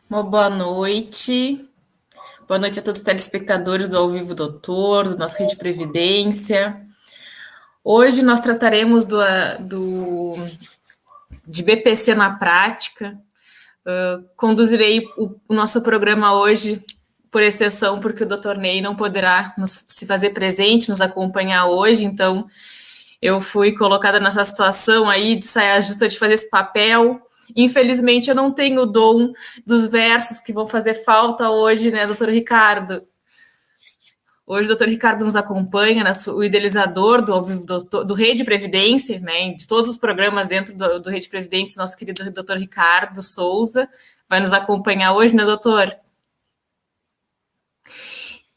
Uma boa noite. Boa noite a todos os telespectadores do Ao Vivo Doutor, do nosso Rede Previdência. Hoje nós trataremos de BPC na prática. Conduzirei o nosso programa hoje, por exceção, porque o Dr. Ney não poderá se fazer presente, nos acompanhar hoje, então eu fui colocada nessa situação aí de saia justa de fazer esse papel. Infelizmente, eu não tenho o dom dos versos que vão fazer falta hoje, né, doutor Ricardo? Hoje o doutor Ricardo nos acompanha, o idealizador do Rede Previdência, né, de todos os programas dentro do Rede Previdência, nosso querido doutor Ricardo Souza, vai nos acompanhar hoje, né, doutor?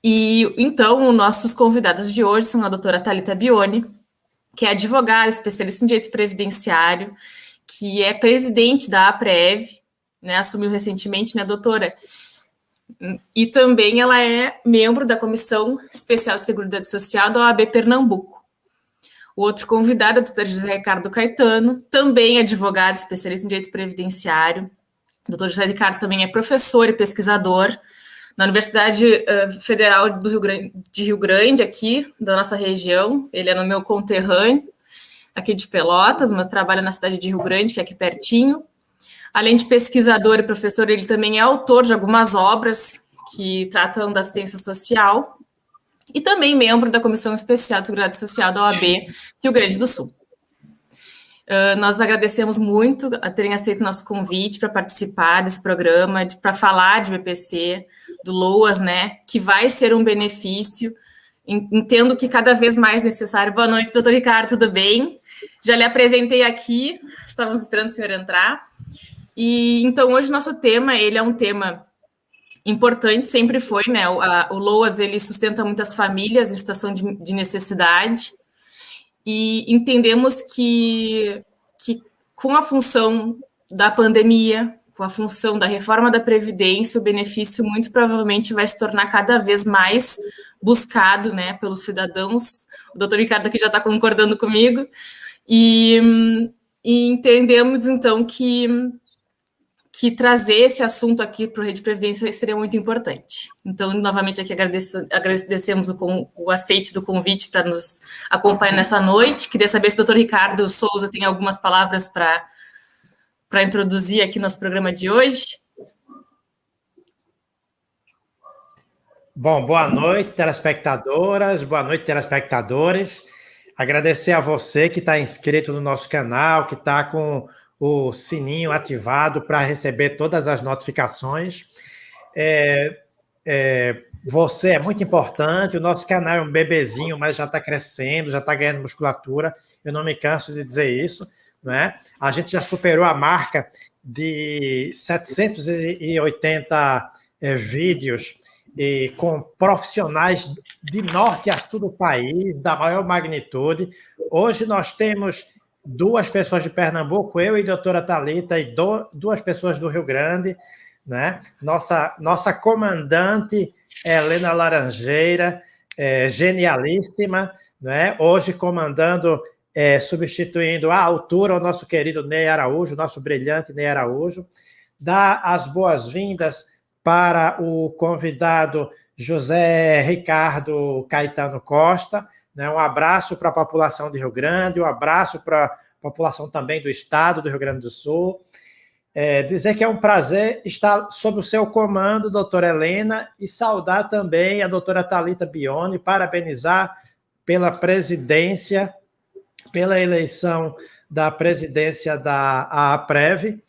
E, então, nossos convidados de hoje são a doutora Thalita Bioni, que é advogada, especialista em direito previdenciário, que é presidente da APREV, né, assumiu recentemente, né, doutora? E também ela é membro da Comissão Especial de Seguridade Social da OAB Pernambuco. O outro convidado é o doutor José Ricardo Caetano, também advogado, especialista em direito previdenciário. O doutor José Ricardo também é professor e pesquisador na Universidade Federal de Rio Grande, aqui da nossa região. Ele é no meu conterrâneo, aqui de Pelotas, mas trabalha na cidade de Rio Grande, que é aqui pertinho. Além de pesquisador e professor, ele também é autor de algumas obras que tratam da assistência social e também membro da Comissão Especial de Seguridade Social da OAB Rio Grande do Sul. Nós agradecemos muito a terem aceito o nosso convite para participar desse programa, para falar de BPC, do LOAS, né, que vai ser um benefício. Entendo que cada vez mais necessário. Boa noite, doutor Ricardo, tudo bem? Já lhe apresentei aqui, estávamos esperando o senhor entrar. E então hoje o nosso tema, ele é um tema importante, sempre foi, né? O LOAS, ele sustenta muitas famílias em situação de necessidade, e entendemos que com a função da pandemia, com a função da reforma da Previdência, o benefício muito provavelmente vai se tornar cada vez mais buscado, né, pelos cidadãos. O doutor Ricardo aqui já está concordando comigo, e entendemos então que trazer esse assunto aqui para o Rede Previdência seria muito importante. Então, novamente, aqui agradecemos o aceite do convite para nos acompanhar nessa noite. Queria saber se o doutor Ricardo Souza tem algumas palavras para introduzir aqui nosso programa de hoje. Bom, boa noite, telespectadoras, boa noite, telespectadores. Agradecer a você que está inscrito no nosso canal, que está com o sininho ativado para receber todas as notificações. Você é muito importante, o nosso canal é um bebezinho, mas já está crescendo, já está ganhando musculatura, eu não me canso de dizer isso, né? A gente já superou a marca de 780 vídeos e com profissionais de norte a sul do país, da maior magnitude. Hoje nós temos 2 pessoas de Pernambuco, eu e a doutora Thalita, e 2 pessoas do Rio Grande, né? Nossa comandante, Helena Laranjeira, genialíssima, né? Hoje comandando, substituindo à altura o nosso querido Ney Araújo, nosso brilhante Ney Araújo. Dá as boas-vindas para o convidado José Ricardo Caetano Costa, né? Um abraço para a população de Rio Grande, um abraço para a população também do estado do Rio Grande do Sul. Dizer que é um prazer estar sob o seu comando, doutora Helena, e saudar também a doutora Thalita Bioni, parabenizar pela presidência, pela eleição da presidência da APREV,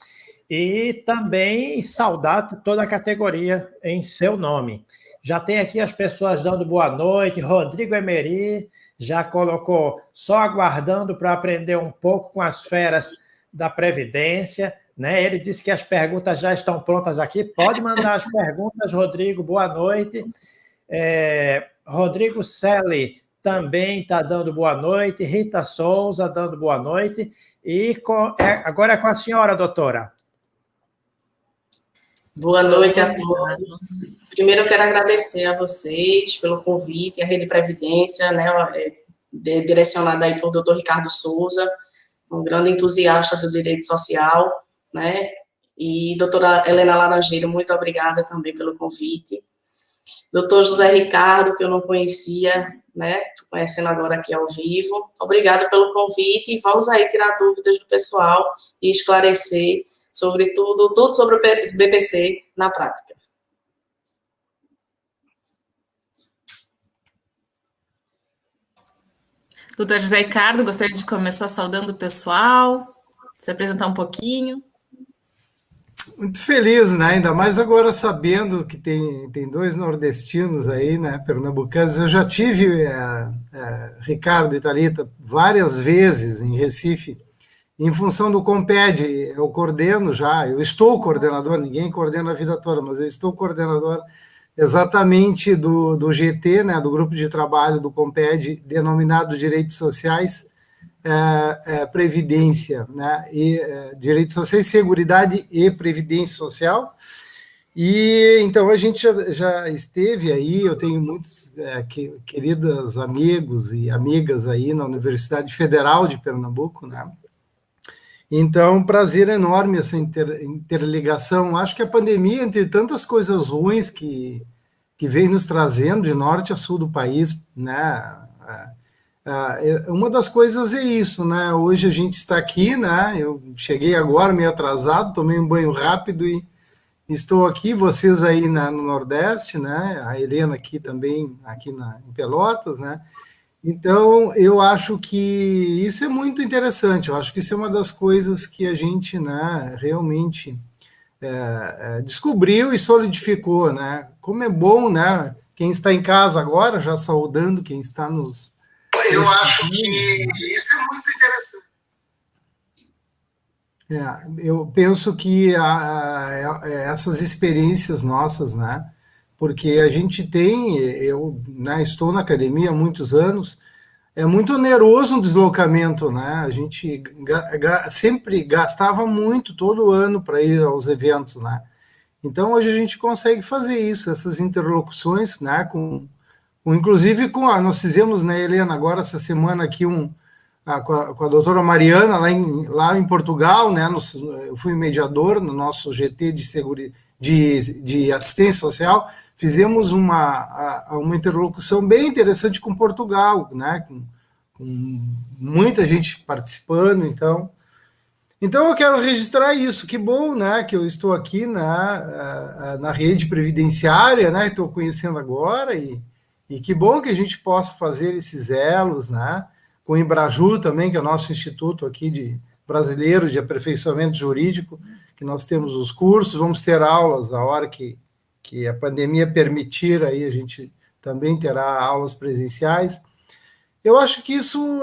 e também saudar toda a categoria em seu nome. Já tem aqui as pessoas dando boa noite. Rodrigo Emery já colocou só aguardando para aprender um pouco com as feras da Previdência, né? Ele disse que as perguntas já estão prontas aqui. Pode mandar as perguntas, Rodrigo. Boa noite. Rodrigo Selle também está dando boa noite. Rita Souza dando boa noite. E agora é com a senhora, doutora. Boa noite a todos. Primeiro, eu quero agradecer a vocês pelo convite, a Rede Previdência, né, direcionada aí pelo doutor Ricardo Souza, um grande entusiasta do direito social, né, E doutora Helena Laranjeira, muito obrigada também pelo convite. Doutor José Ricardo, que eu não conhecia, né, estou conhecendo agora aqui ao vivo. Obrigada pelo convite e vamos aí tirar dúvidas do pessoal e esclarecer sobre tudo sobre o BPC na prática. Doutor José Ricardo, gostaria de começar saudando o pessoal, se apresentar um pouquinho. Muito feliz, né? Ainda mais agora sabendo que tem dois nordestinos aí, né? Pernambucanos. Eu já tive, Ricardo e Thalita, várias vezes em Recife, em função do Comped. Eu coordeno já, eu estou coordenador, ninguém coordena a vida toda, mas eu estou coordenador exatamente do GT, né? Do grupo de trabalho do Comped, denominado Direitos Sociais, Previdência, né? Direitos Sociais, Seguridade e Previdência Social. E então a gente já esteve aí, eu tenho muitos queridos amigos e amigas aí na Universidade Federal de Pernambuco, né? Então, prazer enorme essa interligação. Acho que a pandemia, entre tantas coisas ruins que vem nos trazendo de norte a sul do país, né? Uma das coisas é isso, né? Hoje a gente está aqui, né? Eu cheguei agora meio atrasado, tomei um banho rápido e estou aqui, vocês aí no Nordeste, né? A Helena aqui também, aqui em Pelotas, né? Então, eu acho que isso é muito interessante, eu acho que isso é uma das coisas que a gente, né, realmente descobriu e solidificou, né? Como é bom, né? Quem está em casa agora, já saudando quem está nos... Eu acho que isso é muito interessante. Eu penso que essas experiências nossas, né? Porque a gente eu, né, estou na academia há muitos anos, é muito oneroso um deslocamento, né? A gente sempre gastava muito todo ano para ir aos eventos, né? Então hoje a gente consegue fazer isso, essas interlocuções, né? Inclusive nós fizemos, né, Helena, agora essa semana aqui com a doutora Mariana lá em Portugal, né? Eu fui mediador no nosso GT de assistência social. Fizemos uma interlocução bem interessante com Portugal, né? Com muita gente participando, então eu quero registrar isso. Que bom, né? Que eu estou aqui na rede previdenciária, né? Estou conhecendo agora e que bom que a gente possa fazer esses elos, né? Com o Embraju também, que é o nosso instituto aqui brasileiro de aperfeiçoamento jurídico, que nós temos os cursos, vamos ter aulas a hora que a pandemia permitir, aí a gente também terá aulas presenciais. Eu acho que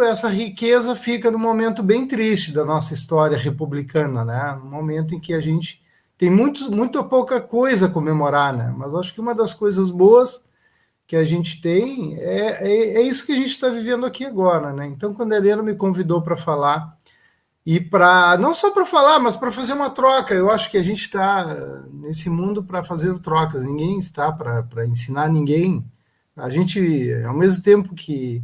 essa riqueza fica num momento bem triste da nossa história republicana, né? Um momento em que a gente tem muito pouca coisa a comemorar, né? Mas eu acho que uma das coisas boas que a gente tem é isso que a gente está vivendo aqui agora, né? Então, quando a Helena me convidou para falar, e não só para falar, mas para fazer uma troca, eu acho que a gente está nesse mundo para fazer trocas, ninguém está para ensinar ninguém. A gente, ao mesmo tempo que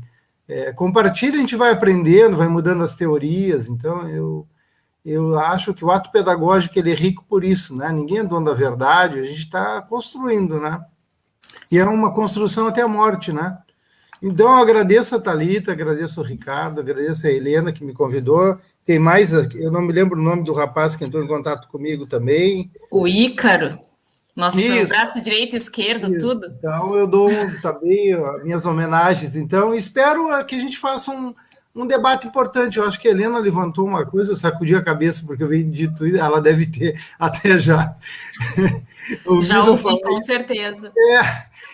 compartilha, a gente vai aprendendo, vai mudando as teorias. Então, eu acho que o ato pedagógico ele é rico por isso, né? Ninguém é dono da verdade, a gente está construindo, né? E é uma construção até a morte, né? Então, eu agradeço a Thalita, agradeço ao Ricardo, agradeço a Helena, que me convidou. Tem mais, eu não me lembro o nome do rapaz que entrou em contato comigo também. O Ícaro, nosso braço direito e esquerdo, isso. Tudo. Então, eu dou também minhas homenagens. Então, espero que a gente faça um debate importante. Eu acho que a Helena levantou uma coisa, eu sacudi a cabeça, porque eu venho dito isso, ela deve ter até já já ouvi, com certeza.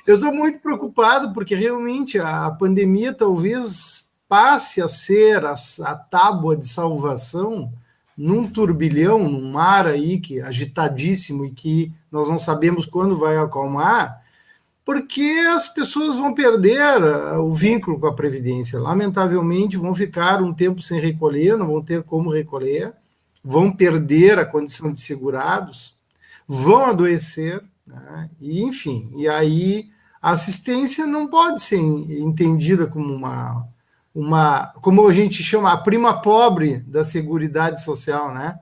Eu estou muito preocupado, porque realmente a pandemia talvez passe a ser a tábua de salvação num turbilhão, num mar aí agitadíssimo e que nós não sabemos quando vai acalmar, porque as pessoas vão perder o vínculo com a Previdência. Lamentavelmente, vão ficar um tempo sem recolher, não vão ter como recolher, vão perder a condição de segurados, vão adoecer, né? E, enfim, e aí a assistência não pode ser entendida como como a gente chama, a prima pobre da Seguridade Social, né?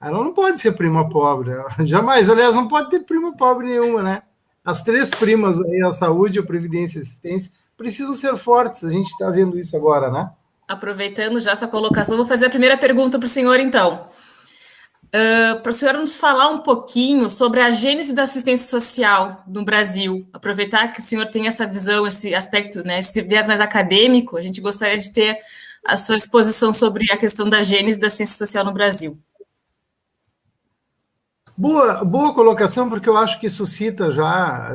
ela não pode ser prima pobre, jamais, aliás, não pode ter prima pobre nenhuma, né? As três primas aí, a saúde, a previdência e a assistência, precisam ser fortes, a gente está vendo isso agora, né? Aproveitando já essa colocação, vou fazer a primeira pergunta para o senhor, então. Para o senhor nos falar um pouquinho sobre a gênese da assistência social no Brasil, aproveitar que o senhor tem essa visão, esse aspecto, né, esse viés mais acadêmico, a gente gostaria de ter a sua exposição sobre a questão da gênese da assistência social no Brasil. Boa colocação, porque eu acho que suscita já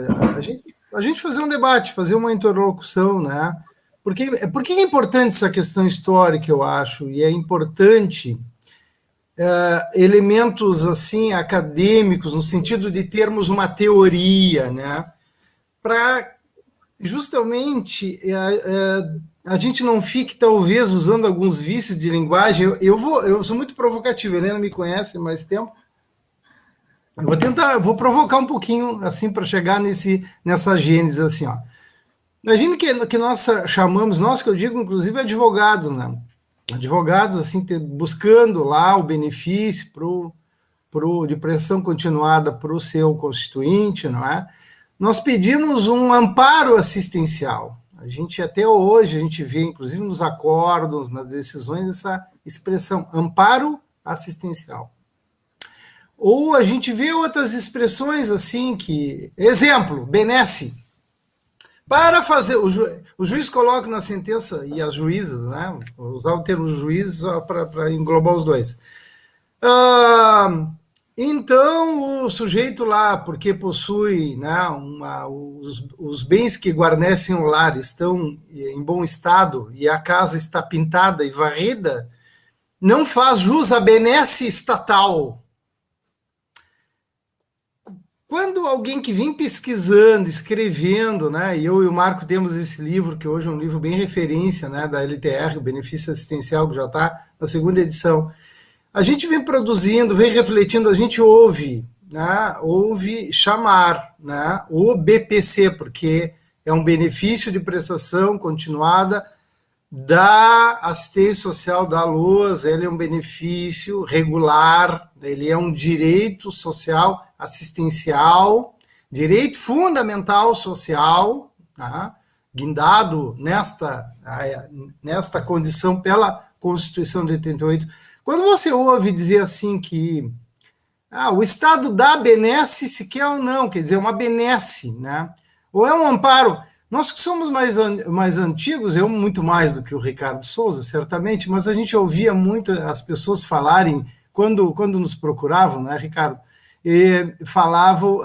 a gente fazer um debate, fazer uma interlocução, né? Por que é importante essa questão histórica, eu acho, e é importante elementos assim acadêmicos, no sentido de termos uma teoria, né? Para justamente a gente não fique, talvez, usando alguns vícios de linguagem. Eu sou muito provocativo, a Helena me conhece há mais tempo. Vou provocar um pouquinho, assim, para chegar nessa gênese, assim, ó. Imagina que nós chamamos, nós que eu digo, inclusive, advogados, né? Advogados, assim, buscando lá o benefício de prestação continuada para o seu constituinte, não é? Nós pedimos um amparo assistencial. A gente, até hoje, a gente vê, inclusive nos acordos, nas decisões, essa expressão, amparo assistencial. Ou a gente vê outras expressões assim que... Exemplo, benesse. Para fazer... O juiz coloca na sentença, e as juízas, né? Vou usar o termo juiz para englobar os dois. Então, o sujeito lá, porque possui, né, os bens que guarnecem o lar estão em bom estado e a casa está pintada e varrida, não faz jus à benesse estatal. Quando alguém que vem pesquisando, escrevendo, né, e eu e o Marco temos esse livro, que hoje é um livro bem referência, né, da LTR, o Benefício Assistencial, que já está na segunda edição, a gente vem produzindo, vem refletindo, a gente ouve chamar, né, o BPC, porque é um benefício de prestação continuada da assistência social da LOAS, ele é um benefício regular, ele é um direito social assistencial, direito fundamental social, tá? Guindado nesta condição pela Constituição de 88. Quando você ouve dizer assim que o Estado dá benesse se quer ou não, quer dizer, uma benesse, né? Ou é um amparo. Nós que somos mais antigos, eu muito mais do que o Ricardo Souza, certamente, mas a gente ouvia muito as pessoas falarem, quando nos procuravam, né, Ricardo? E falavam,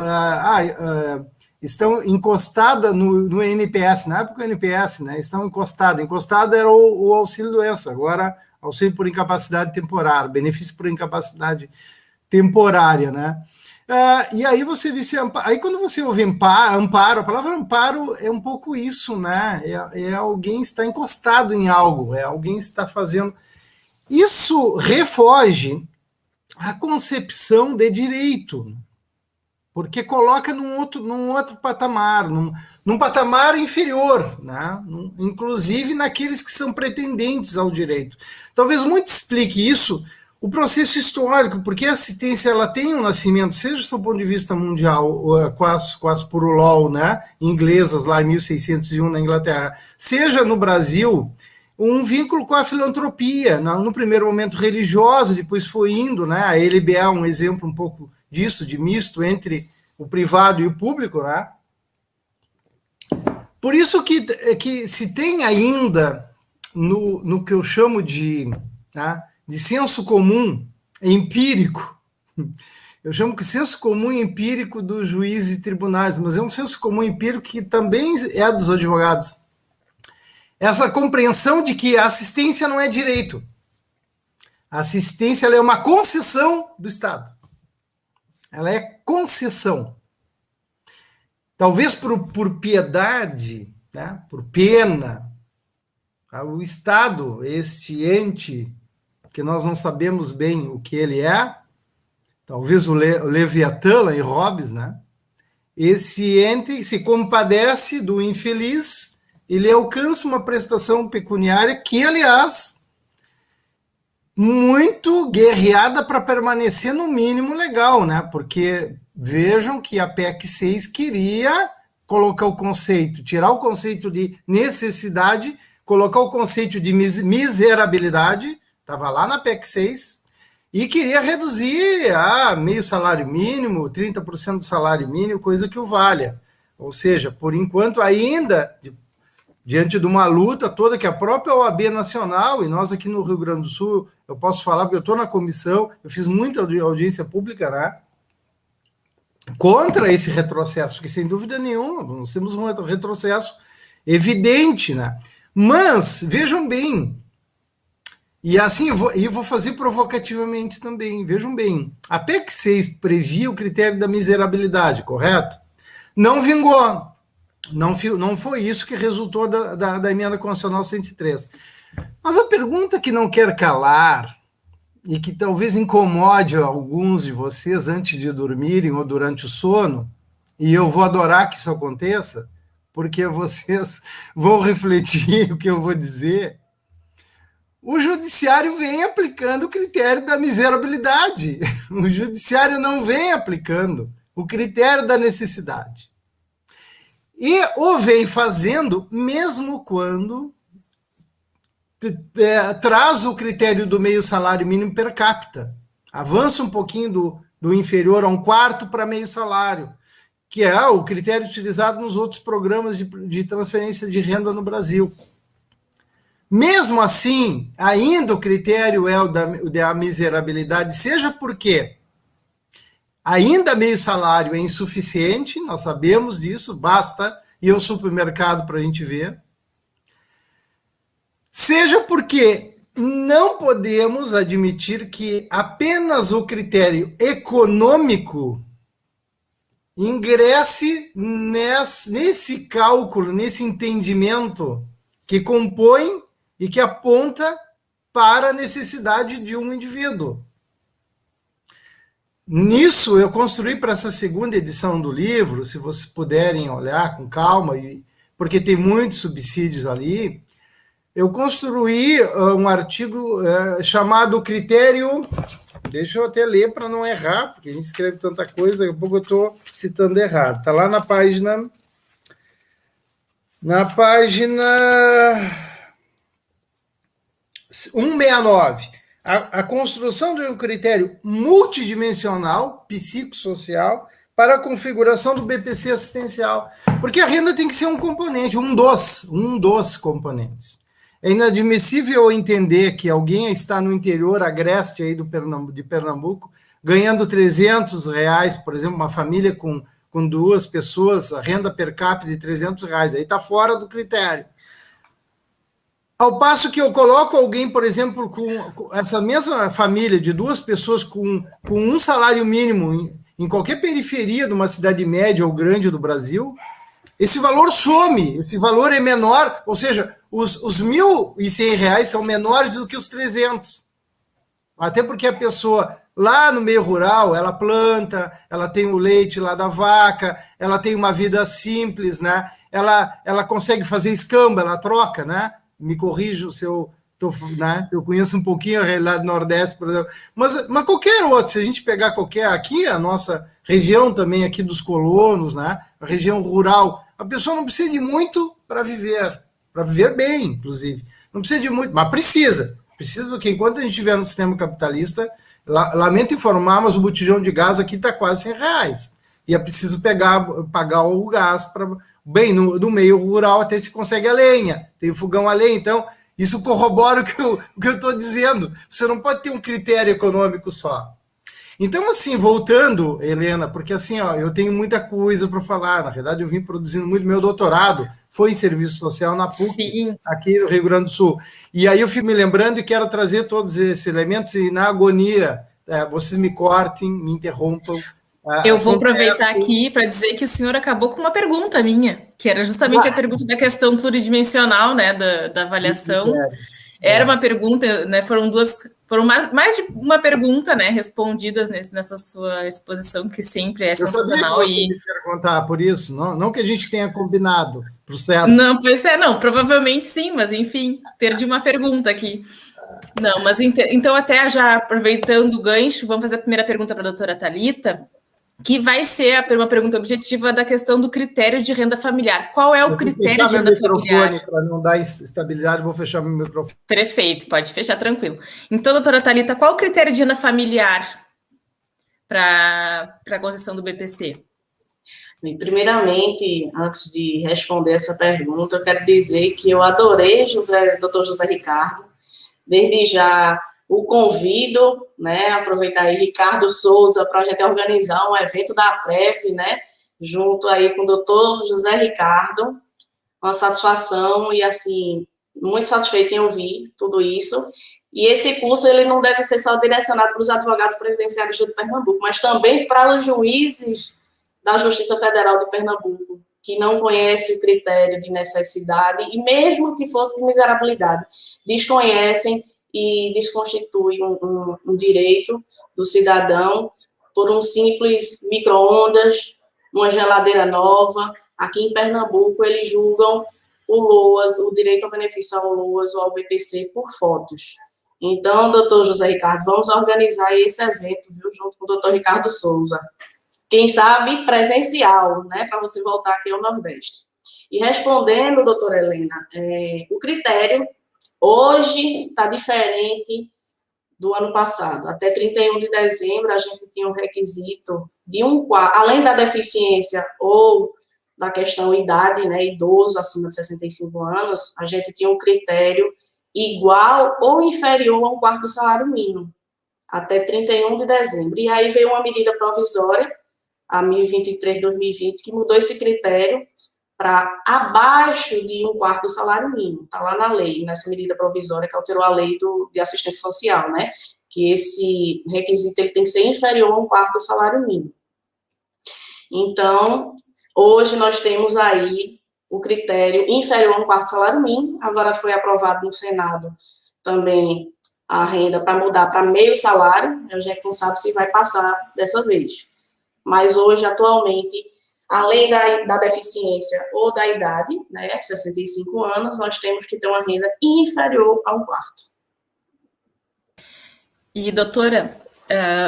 estão encostadas no NPS, na época o NPS, né, estão encostadas. Encostada era o auxílio-doença, agora auxílio por incapacidade temporária, benefício por incapacidade temporária, né? E aí você vê, aí quando você ouve amparo, a palavra amparo é um pouco isso, né? É alguém está encostado em algo, é alguém está fazendo. Isso refoge a concepção de direito, porque coloca num outro patamar, num patamar inferior, né? Inclusive naqueles que são pretendentes ao direito. Talvez muito explique isso o processo histórico, porque a assistência ela tem um nascimento, seja do ponto de vista mundial, com as Purulaw, né, inglesas lá em 1601 na Inglaterra, seja no Brasil, um vínculo com a filantropia, no primeiro momento religiosa, depois foi indo, né, a LBA é um exemplo um pouco disso, de misto entre o privado e o público, né. Por isso que se tem ainda, no que eu chamo de senso comum empírico, eu chamo que senso comum empírico dos juízes e tribunais, mas é um senso comum empírico que também é dos advogados. Essa compreensão de que a assistência não é direito. A assistência ela é uma concessão do Estado. Ela é concessão. Talvez por piedade, né, por pena, o Estado, este ente que nós não sabemos bem o que ele é, talvez o Leviatã, lá em Hobbes, né? Esse ente se compadece do infeliz, ele alcança uma prestação pecuniária que, aliás, muito guerreada para permanecer no mínimo legal, né? Porque vejam que a PEC 6 queria colocar o conceito, tirar o conceito de necessidade, colocar o conceito de miserabilidade, estava lá na PEC 6, e queria reduzir a meio salário mínimo, 30% do salário mínimo, coisa que o valha. Ou seja, por enquanto ainda, diante de uma luta toda que a própria OAB Nacional, e nós aqui no Rio Grande do Sul, eu posso falar porque eu estou na comissão, eu fiz muita audiência pública, né? Contra esse retrocesso, porque sem dúvida nenhuma, nós temos um retrocesso evidente, né? Mas, vejam bem, e assim, eu vou fazer provocativamente também, vejam bem, a PEC 6 previa o critério da miserabilidade, correto? Não vingou, não foi isso que resultou da emenda constitucional 103. Mas a pergunta que não quer calar, e que talvez incomode alguns de vocês antes de dormirem ou durante o sono, e eu vou adorar que isso aconteça, porque vocês vão refletir o que eu vou dizer, o judiciário vem aplicando o critério da miserabilidade. O judiciário não vem aplicando o critério da necessidade. E o vem fazendo mesmo quando traz o critério do meio salário mínimo per capita. Avança um pouquinho do inferior a um quarto para meio salário, que é o critério utilizado nos outros programas de transferência de renda no Brasil. Mesmo assim, ainda o critério é o da miserabilidade, seja porque ainda meio salário é insuficiente, nós sabemos disso, basta ir ao supermercado para a gente ver, seja porque não podemos admitir que apenas o critério econômico ingresse nesse cálculo, nesse entendimento que compõe e que aponta para a necessidade de um indivíduo. Nisso, eu construí para essa segunda edição do livro, se vocês puderem olhar com calma, porque tem muitos subsídios ali, eu construí um artigo chamado Critério... Deixa eu até ler para não errar, porque a gente escreve tanta coisa, daqui a pouco eu estou citando errado. Está lá na página... Na página 169. A construção de um critério multidimensional, psicossocial, para a configuração do BPC assistencial. Porque a renda tem que ser um componente, um dos componentes. É inadmissível entender que alguém está no interior agreste aí de Pernambuco, ganhando R$300, por exemplo, uma família com duas pessoas, a renda per capita de R$300, aí está fora do critério. Ao passo que eu coloco alguém, por exemplo, com essa mesma família de duas pessoas com um salário mínimo em qualquer periferia de uma cidade média ou grande do Brasil, esse valor some, esse valor é menor, ou seja, os R$1.100 são menores do que os 300. Até porque a pessoa lá no meio rural, ela planta, ela tem o leite lá da vaca, ela tem uma vida simples, né? Ela consegue fazer escamba, ela troca, né? Me corrijo se eu né? Eu conheço um pouquinho a realidade do Nordeste, por exemplo, mas qualquer outro, se a gente pegar qualquer, aqui a nossa região também aqui dos colonos, né? A região rural, a pessoa não precisa de muito para viver bem, inclusive, não precisa de muito, mas precisa porque enquanto a gente estiver no sistema capitalista, lamento informar, mas o botijão de gás aqui está quase R$100, e é preciso pagar o gás, bem, no meio rural até se consegue a lenha, tem o fogão a lenha, então isso corrobora o que eu estou dizendo. Você não pode ter um critério econômico só. Então, assim, voltando, Helena, porque assim, ó, eu tenho muita coisa para falar. Na verdade, eu vim produzindo muito. Meu doutorado foi em serviço social na PUC, sim, aqui no Rio Grande do Sul. E aí eu fico me lembrando e quero trazer todos esses elementos e na agonia, vocês me cortem, me interrompam. Eu vou aproveitar aqui para dizer que o senhor acabou com uma pergunta minha, que era justamente a pergunta da questão pluridimensional, né, da avaliação. Era uma pergunta, né, foram mais de uma pergunta, né, respondidas nessa sua exposição, que sempre é sensacional. Eu sabia que você me perguntar por isso, não que a gente tenha combinado, por certo. Não, pois não, provavelmente sim, mas enfim, perdi uma pergunta aqui. Não, mas então até já aproveitando o gancho, vamos fazer a primeira pergunta para a doutora Thalita, que vai ser uma pergunta objetiva da questão do critério de renda familiar. Qual é o critério de renda familiar? Para não dar estabilidade, vou fechar meu microfone. Perfeito, pode fechar tranquilo. Então, doutora Thalita, qual o critério de renda familiar para a concessão do BPC? Primeiramente, antes de responder essa pergunta, eu quero dizer que eu adorei doutor José Ricardo. Desde já o convido, né, aproveitar aí Ricardo Souza para a gente organizar um evento da APREV, né, junto aí com o doutor José Ricardo. Uma satisfação e, assim, muito satisfeito em ouvir tudo isso. E esse curso, ele não deve ser só direcionado para os advogados previdenciários de Pernambuco, mas também para os juízes da Justiça Federal de Pernambuco, que não conhecem o critério de necessidade, e mesmo que fosse de miserabilidade, desconhecem e desconstituem um direito do cidadão por um simples micro-ondas, uma geladeira nova. Aqui em Pernambuco, eles julgam o LOAS, o direito ao benefício ao LOAS ou ao BPC, por fotos. Então, doutor José Ricardo, vamos organizar esse evento, viu, junto com o doutor Ricardo Souza. Quem sabe presencial, né, para você voltar aqui ao Nordeste. E respondendo, doutora Helena, o critério hoje está diferente do ano passado. Até 31 de dezembro, a gente tinha um requisito de além da deficiência ou da questão idade, né, idoso acima de 65 anos, a gente tinha um critério igual ou inferior a um quarto salário mínimo, até 31 de dezembro. E aí veio uma medida provisória, a 1023/2020, que mudou esse critério para abaixo de um quarto salário mínimo. Está lá na lei, nessa medida provisória que alterou a lei de assistência social, né? Que esse requisito ele tem que ser inferior a um quarto salário mínimo. Então, hoje nós temos aí o critério inferior a um quarto salário mínimo. Agora foi aprovado no Senado também a renda para mudar para meio salário. A gente não sabe se vai passar dessa vez. Mas hoje, atualmente, além da deficiência ou da idade, né, 65 anos, nós temos que ter uma renda inferior a um quarto. E, doutora,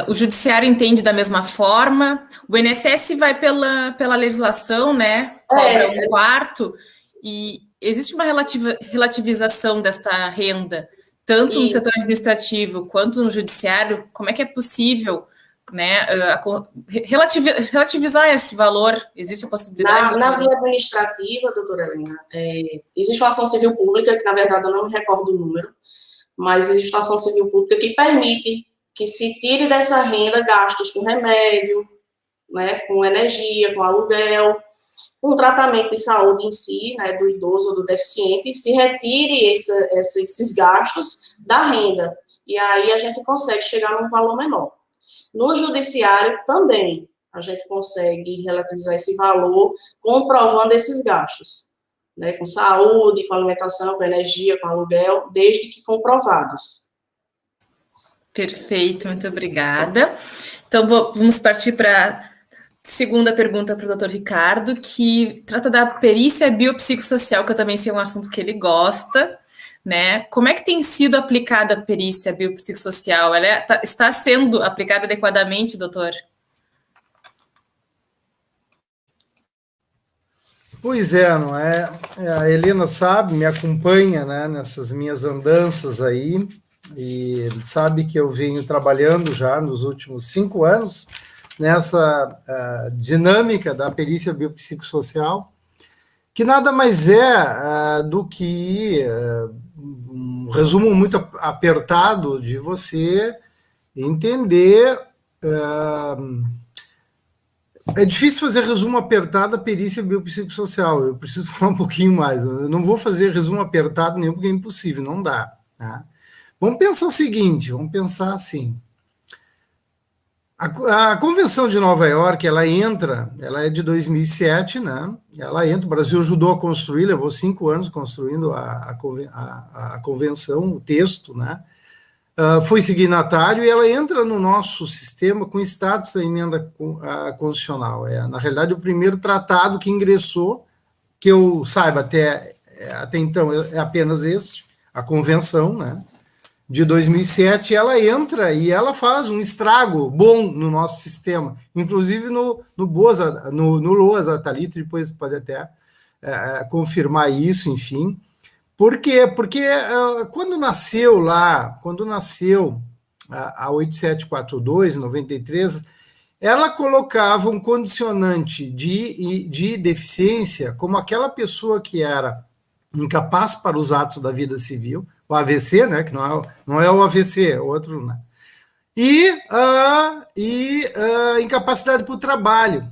o judiciário entende da mesma forma? O INSS vai pela legislação, né, cobra um quarto, e existe uma relativização desta renda, tanto no setor administrativo quanto no judiciário. Como é que é possível, né, relativizar esse valor? Existe a possibilidade? Na via administrativa, doutora Helena, existe uma ação civil pública, que na verdade eu não me recordo o número, mas existe uma ação civil pública que permite que se tire dessa renda gastos com remédio, né, com energia, com aluguel, com tratamento de saúde em si, né, do idoso ou do deficiente, se retire esses gastos da renda, e aí a gente consegue chegar num valor menor. No judiciário também, a gente consegue relativizar esse valor comprovando esses gastos, né, com saúde, com alimentação, com energia, com aluguel, desde que comprovados. Perfeito, muito obrigada. Então, vamos partir para a segunda pergunta para o doutor Ricardo, que trata da perícia biopsicossocial, que eu também sei um assunto que ele gosta, né? Como é que tem sido aplicada a perícia biopsicossocial? Ela está sendo aplicada adequadamente, doutor? Pois é, não é? A Helena sabe, me acompanha, né, nessas minhas andanças aí, e sabe que eu venho trabalhando já nos últimos 5 anos nessa dinâmica da perícia biopsicossocial, que nada mais é do que um resumo muito apertado de você entender. É difícil fazer resumo apertado da perícia biopsicossocial, eu preciso falar um pouquinho mais. Eu não vou fazer resumo apertado nenhum, porque é impossível, não dá. Tá? Vamos pensar o seguinte, vamos pensar assim. A Convenção de Nova York, ela é de 2007, né? Ela entra, o Brasil ajudou a construir, levou 5 anos construindo a convenção, o texto, né? Foi signatário e ela entra no nosso sistema com status da emenda constitucional. Na realidade, o primeiro tratado que ingressou, que eu saiba até então, é apenas este, a convenção, né? de 2007, ela entra e ela faz um estrago bom no nosso sistema, inclusive no LOAS, a Thalita depois pode até confirmar isso, enfim. Por quê? Porque quando nasceu a 8742, 93, ela colocava um condicionante de deficiência como aquela pessoa que era incapaz para os atos da vida civil, o AVC, né, que não é o AVC, é outro, né, e incapacidade para o trabalho.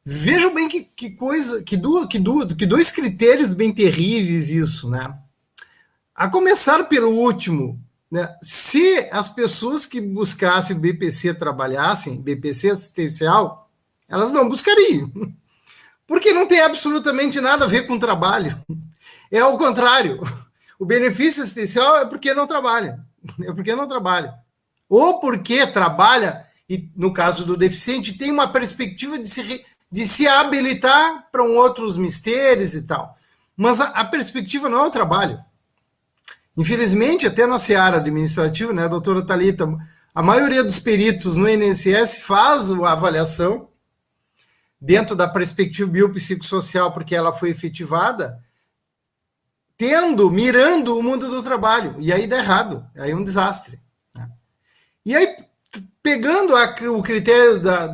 Vejam bem que coisa, que dois critérios bem terríveis isso, né? A começar pelo último, né? Se as pessoas que buscassem o BPC trabalhassem, BPC assistencial, elas não buscariam, porque não tem absolutamente nada a ver com trabalho. É ao contrário. O benefício assistencial é porque não trabalha. Ou porque trabalha, e no caso do deficiente, tem uma perspectiva de se habilitar para outros mistérios e tal. Mas a perspectiva não é o trabalho. Infelizmente, até na seara administrativa, né, doutora Thalita, a maioria dos peritos no INSS faz a avaliação dentro da perspectiva biopsicossocial, porque ela foi efetivada, mirando o mundo do trabalho. E aí dá errado, aí é um desastre. Né? E aí, pegando o critério da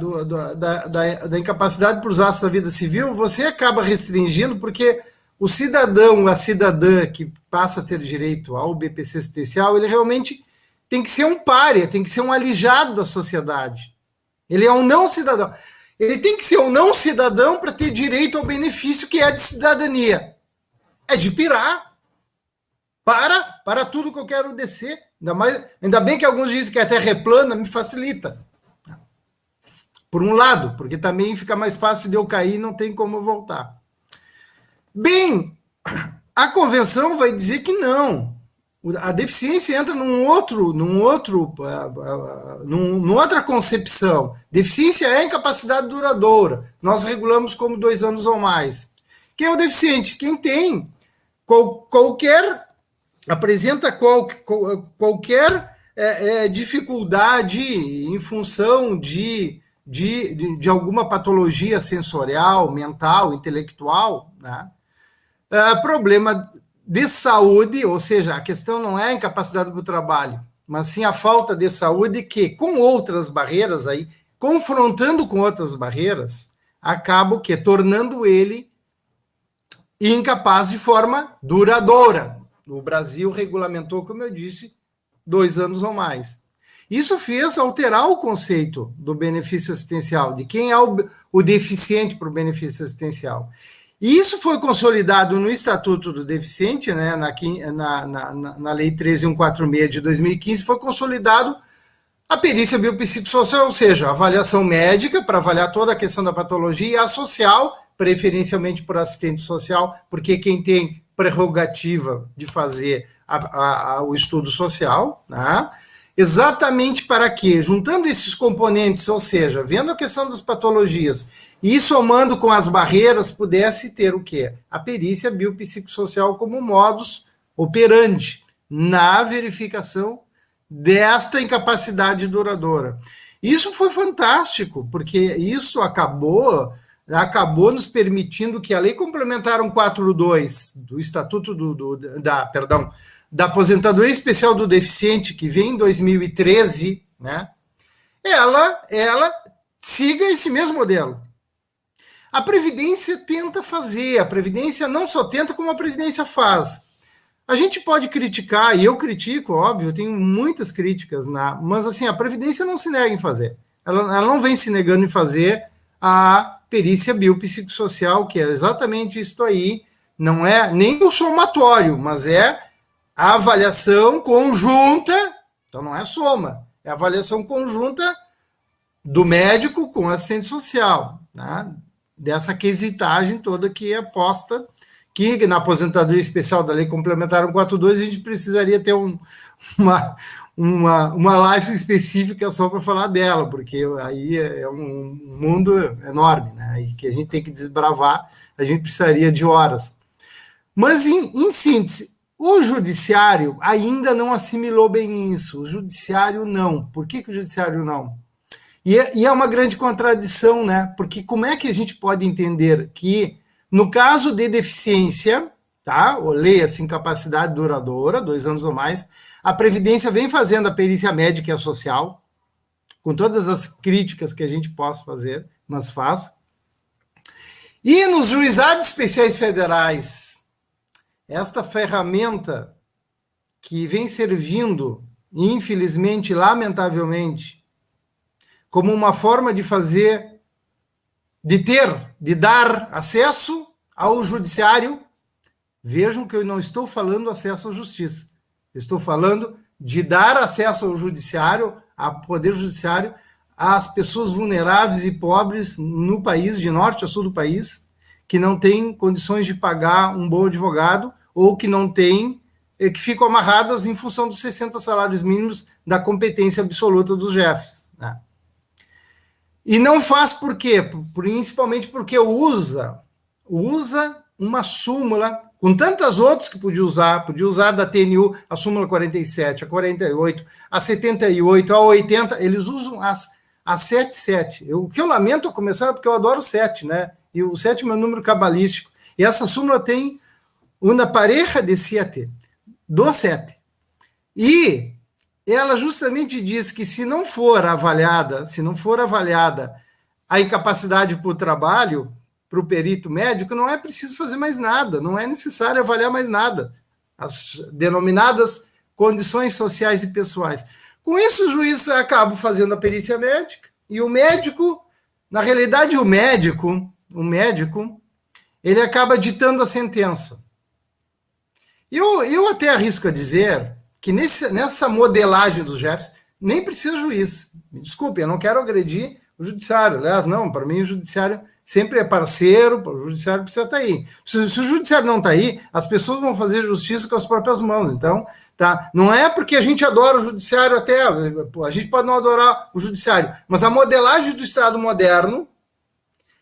incapacidade para os atos da vida civil, você acaba restringindo, porque o cidadão, a cidadã que passa a ter direito ao BPC assistencial, ele realmente tem que ser um pária, tem que ser um alijado da sociedade. Ele é um não cidadão. Ele tem que ser um não cidadão para ter direito ao benefício que é de cidadania. É de pirar. Para tudo que eu quero descer. Ainda bem que alguns dizem que a terra é plana, me facilita. Por um lado, porque também fica mais fácil de eu cair e não tem como eu voltar. Bem, a convenção vai dizer que não. A deficiência entra numa outra concepção. Deficiência é incapacidade duradoura. Nós regulamos como 2 anos ou mais. Quem é o deficiente? Quem tem apresenta qualquer dificuldade em função de alguma patologia sensorial, mental, intelectual, né? Problema de saúde, ou seja, a questão não é a incapacidade do trabalho, mas sim a falta de saúde que, com outras barreiras aí, confrontando com outras barreiras, acaba tornando ele incapaz de forma duradoura. O Brasil regulamentou, como eu disse, 2 anos ou mais. Isso fez alterar o conceito do benefício assistencial, de quem é o deficiente para o benefício assistencial. E isso foi consolidado no Estatuto do Deficiente, né, na Lei 13.146 de 2015, foi consolidado a perícia biopsicossocial, ou seja, a avaliação médica para avaliar toda a questão da patologia, e a social, preferencialmente por assistente social, porque quem tem prerrogativa de fazer o estudo social, né? Exatamente para quê? Juntando esses componentes, ou seja, vendo a questão das patologias e somando com as barreiras, pudesse ter o quê? A perícia biopsicossocial como modus operandi na verificação desta incapacidade duradoura. Isso foi fantástico, porque isso acabou nos permitindo que a Lei Complementar 142 do Estatuto da Aposentadoria Especial do Deficiente, que vem em 2013, né, ela siga esse mesmo modelo. A Previdência tenta fazer, a Previdência não só tenta, como a Previdência faz. A gente pode criticar, e eu critico, óbvio, eu tenho muitas críticas, mas assim, a Previdência não se nega em fazer. Ela não vem se negando em fazer a perícia biopsicossocial, que é exatamente isso aí, não é nem o somatório, mas é a avaliação conjunta, então não é soma, é a avaliação conjunta do médico com o assistente social, né? Dessa quesitagem toda que é posta, que na aposentadoria especial da Lei Complementar 142 a gente precisaria ter uma live específica só para falar dela, porque aí é um mundo enorme, né? E que a gente tem que desbravar, a gente precisaria de horas. Mas, em síntese, O judiciário ainda não assimilou bem isso. O judiciário não. Por que o judiciário não? E é uma grande contradição, né? Porque como é que a gente pode entender que, no caso de deficiência, tá? Ou leia-se incapacidade duradoura, 2 anos ou mais, a Previdência vem fazendo a perícia médica e a social, com todas as críticas que a gente possa fazer, mas faz. E nos juizados especiais federais, esta ferramenta que vem servindo, infelizmente, lamentavelmente, como uma forma de fazer, de dar acesso ao judiciário. Vejam que eu não estou falando acesso à justiça. Estou falando de dar acesso ao judiciário, ao poder judiciário, às pessoas vulneráveis e pobres no país, de norte a sul do país, que não têm condições de pagar um bom advogado ou que não têm, que ficam amarradas em função dos 60 salários mínimos da competência absoluta dos chefes, né? E não faz por quê? Principalmente porque usa uma súmula, com tantas outras que podia usar da TNU, a súmula 47, a 48, a 78, a 80, eles usam a 77. O que eu lamento começar é porque eu adoro o 7, né? E o 7 é meu número cabalístico. E essa súmula tem uma pareja de 7, do 7. E ela justamente diz que se não for avaliada a incapacidade por trabalho, para o perito médico, não é preciso fazer mais nada, não é necessário avaliar mais nada. As denominadas condições sociais e pessoais. Com isso, o juiz acaba fazendo a perícia médica, e o médico, na realidade, o médico, ele acaba ditando a sentença. Eu até arrisco a dizer que nessa modelagem dos chefes, nem precisa juiz. Me desculpe, eu não quero agredir o judiciário. Aliás, não, para mim o judiciário sempre é parceiro, o judiciário precisa estar aí. Se o judiciário não está aí, as pessoas vão fazer justiça com as próprias mãos. Então, tá? Não é porque a gente adora o judiciário até, a gente pode não adorar o judiciário, mas a modelagem do Estado moderno,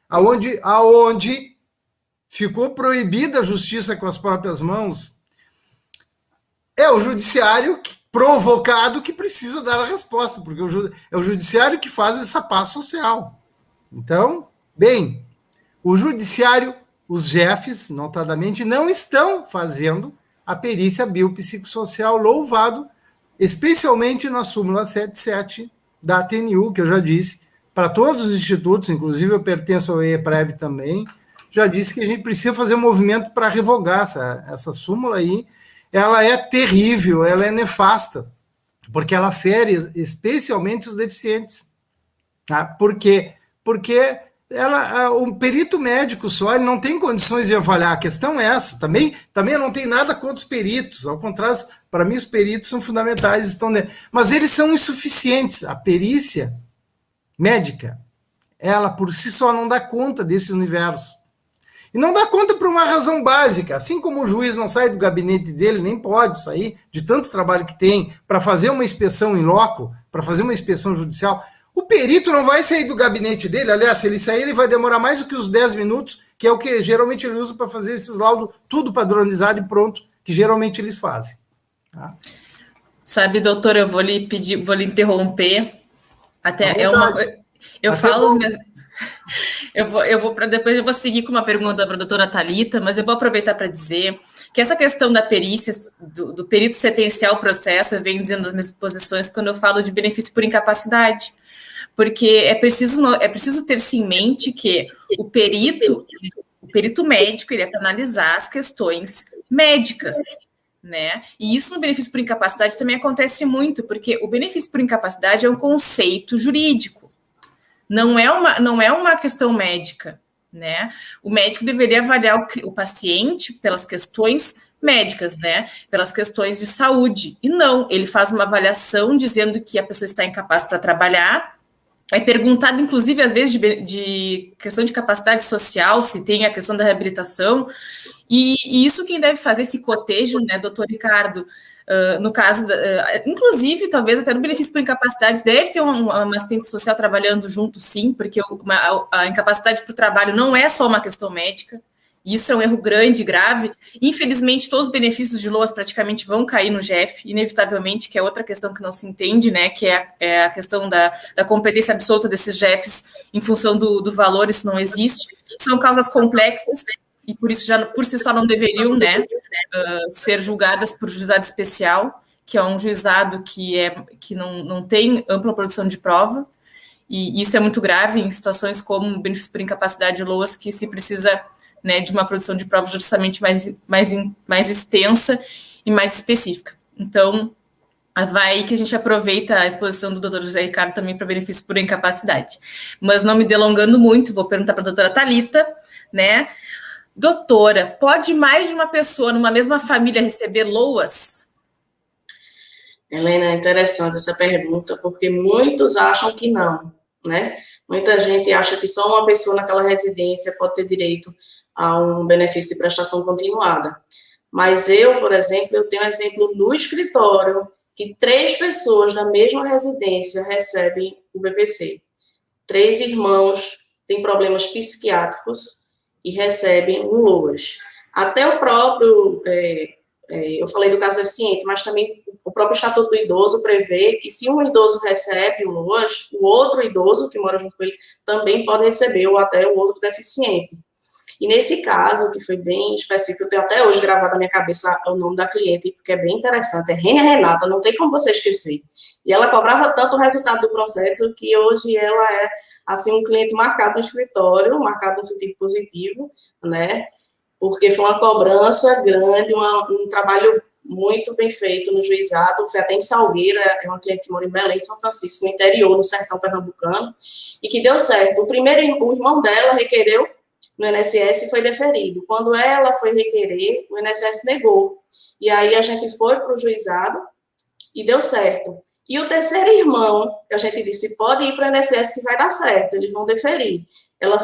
aonde ficou proibida a justiça com as próprias mãos, é o judiciário provocado que precisa dar a resposta, porque é o judiciário que faz essa paz social. Então, bem, o judiciário, os chefes, notadamente, não estão fazendo a perícia biopsicossocial, louvado, especialmente na súmula 77 da TNU, que eu já disse, para todos os institutos, inclusive eu pertenço ao EPREV também, já disse que a gente precisa fazer um movimento para revogar essa súmula aí. Ela é terrível, ela é nefasta, porque ela fere especialmente os deficientes. Tá? Por quê? Porque o perito médico só, ele não tem condições de avaliar. A questão é essa. Também não tem nada contra os peritos. Ao contrário, para mim, os peritos são fundamentais, mas eles são insuficientes. A perícia médica, ela por si só não dá conta desse universo. E não dá conta por uma razão básica. Assim como o juiz não sai do gabinete dele, nem pode sair de tanto trabalho que tem para fazer uma inspeção em loco, para fazer uma inspeção judicial, o perito não vai sair do gabinete dele. Aliás, se ele sair, ele vai demorar mais do que os 10 minutos, que é o que geralmente ele usa para fazer esses laudos, tudo padronizado e pronto, que geralmente eles fazem. Tá? Sabe, doutor, eu vou lhe interromper. Eu falo os meus... Depois eu vou seguir com uma pergunta para a doutora Thalita, mas eu vou aproveitar para dizer que essa questão da perícia, do perito sentenciar o processo, eu venho dizendo nas minhas posições quando eu falo de benefício por incapacidade, porque é preciso ter-se em mente que o perito médico, ele é para analisar as questões médicas, né? E isso no benefício por incapacidade também acontece muito, porque o benefício por incapacidade é um conceito jurídico. Não é uma questão médica, né? O médico deveria avaliar o paciente pelas questões médicas, né? Pelas questões de saúde. E não, ele faz uma avaliação dizendo que a pessoa está incapaz para trabalhar. É perguntado, inclusive, às vezes, de questão de capacidade social, se tem a questão da reabilitação. E isso quem deve fazer esse cotejo, né, doutor Ricardo? No caso, inclusive, talvez até no benefício por incapacidade, deve ter uma assistente social trabalhando junto, sim, porque a incapacidade por trabalho não é só uma questão médica, E isso é um erro grande, grave. Infelizmente, todos os benefícios de LOAS praticamente vão cair no GEF, inevitavelmente, que é outra questão que não se entende, né? Que é a questão da competência absoluta desses GEFs em função do valor, isso não existe. São causas complexas e por isso já por si só não deveriam, né, ser julgadas por juizado especial, que é um juizado que não tem ampla produção de prova, e isso é muito grave em situações como benefício por incapacidade de LOAS, que se precisa, né, de uma produção de prova justamente mais extensa e mais específica. Então, vai aí que a gente aproveita a exposição do Dr. José Ricardo também para benefício por incapacidade. Mas não me delongando muito, vou perguntar para a doutora Thalita, né? Doutora, pode mais de uma pessoa numa mesma família receber LOAS? Helena, é interessante essa pergunta, porque muitos acham que não, né? Muita gente acha que só uma pessoa naquela residência pode ter direito a um benefício de prestação continuada. Mas eu, por exemplo, eu tenho um exemplo no escritório, que 3 pessoas da mesma residência recebem o BPC. 3 irmãos têm problemas psiquiátricos e recebem um LOAS. Até o próprio, eu falei do caso deficiente, mas também o próprio Estatuto do Idoso prevê que se um idoso recebe o LOAS, o outro idoso que mora junto com ele também pode receber, ou até o outro deficiente. E nesse caso, que foi bem específico, eu tenho até hoje gravado na minha cabeça o nome da cliente, porque é bem interessante, é Rênia Renata, não tem como você esquecer. E ela cobrava tanto o resultado do processo, que hoje ela é, assim, um cliente marcado no escritório, marcado no sentido positivo, né, porque foi uma cobrança grande, um trabalho muito bem feito no juizado, foi até em Salgueiro, é uma cliente que mora em Belém de São Francisco, no interior, no sertão pernambucano, e que deu certo. O irmão dela requereu no INSS e foi deferido. Quando ela foi requerer, o INSS negou. E aí a gente foi para o juizado e deu certo. E o terceiro irmão, a gente disse, pode ir para o INSS que vai dar certo, eles vão deferir. Ele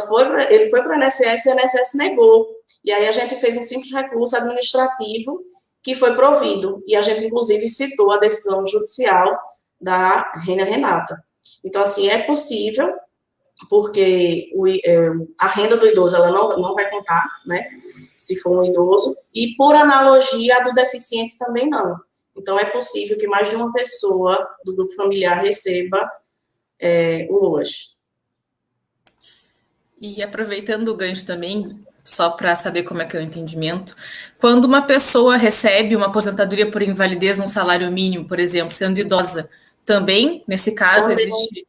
foi para o INSS e o INSS negou. E aí a gente fez um simples recurso administrativo que foi provido. E a gente, inclusive, citou a decisão judicial da Rênia Renata. Então, assim, é possível, porque a renda do idoso ela não vai contar, né, se for um idoso, e por analogia a do deficiente também não. Então, é possível que mais de uma pessoa do grupo familiar receba o LOAS. E aproveitando o gancho também, só para saber como é que é o entendimento, quando uma pessoa recebe uma aposentadoria por invalidez um salário mínimo, por exemplo, sendo idosa, também, nesse caso, também existe...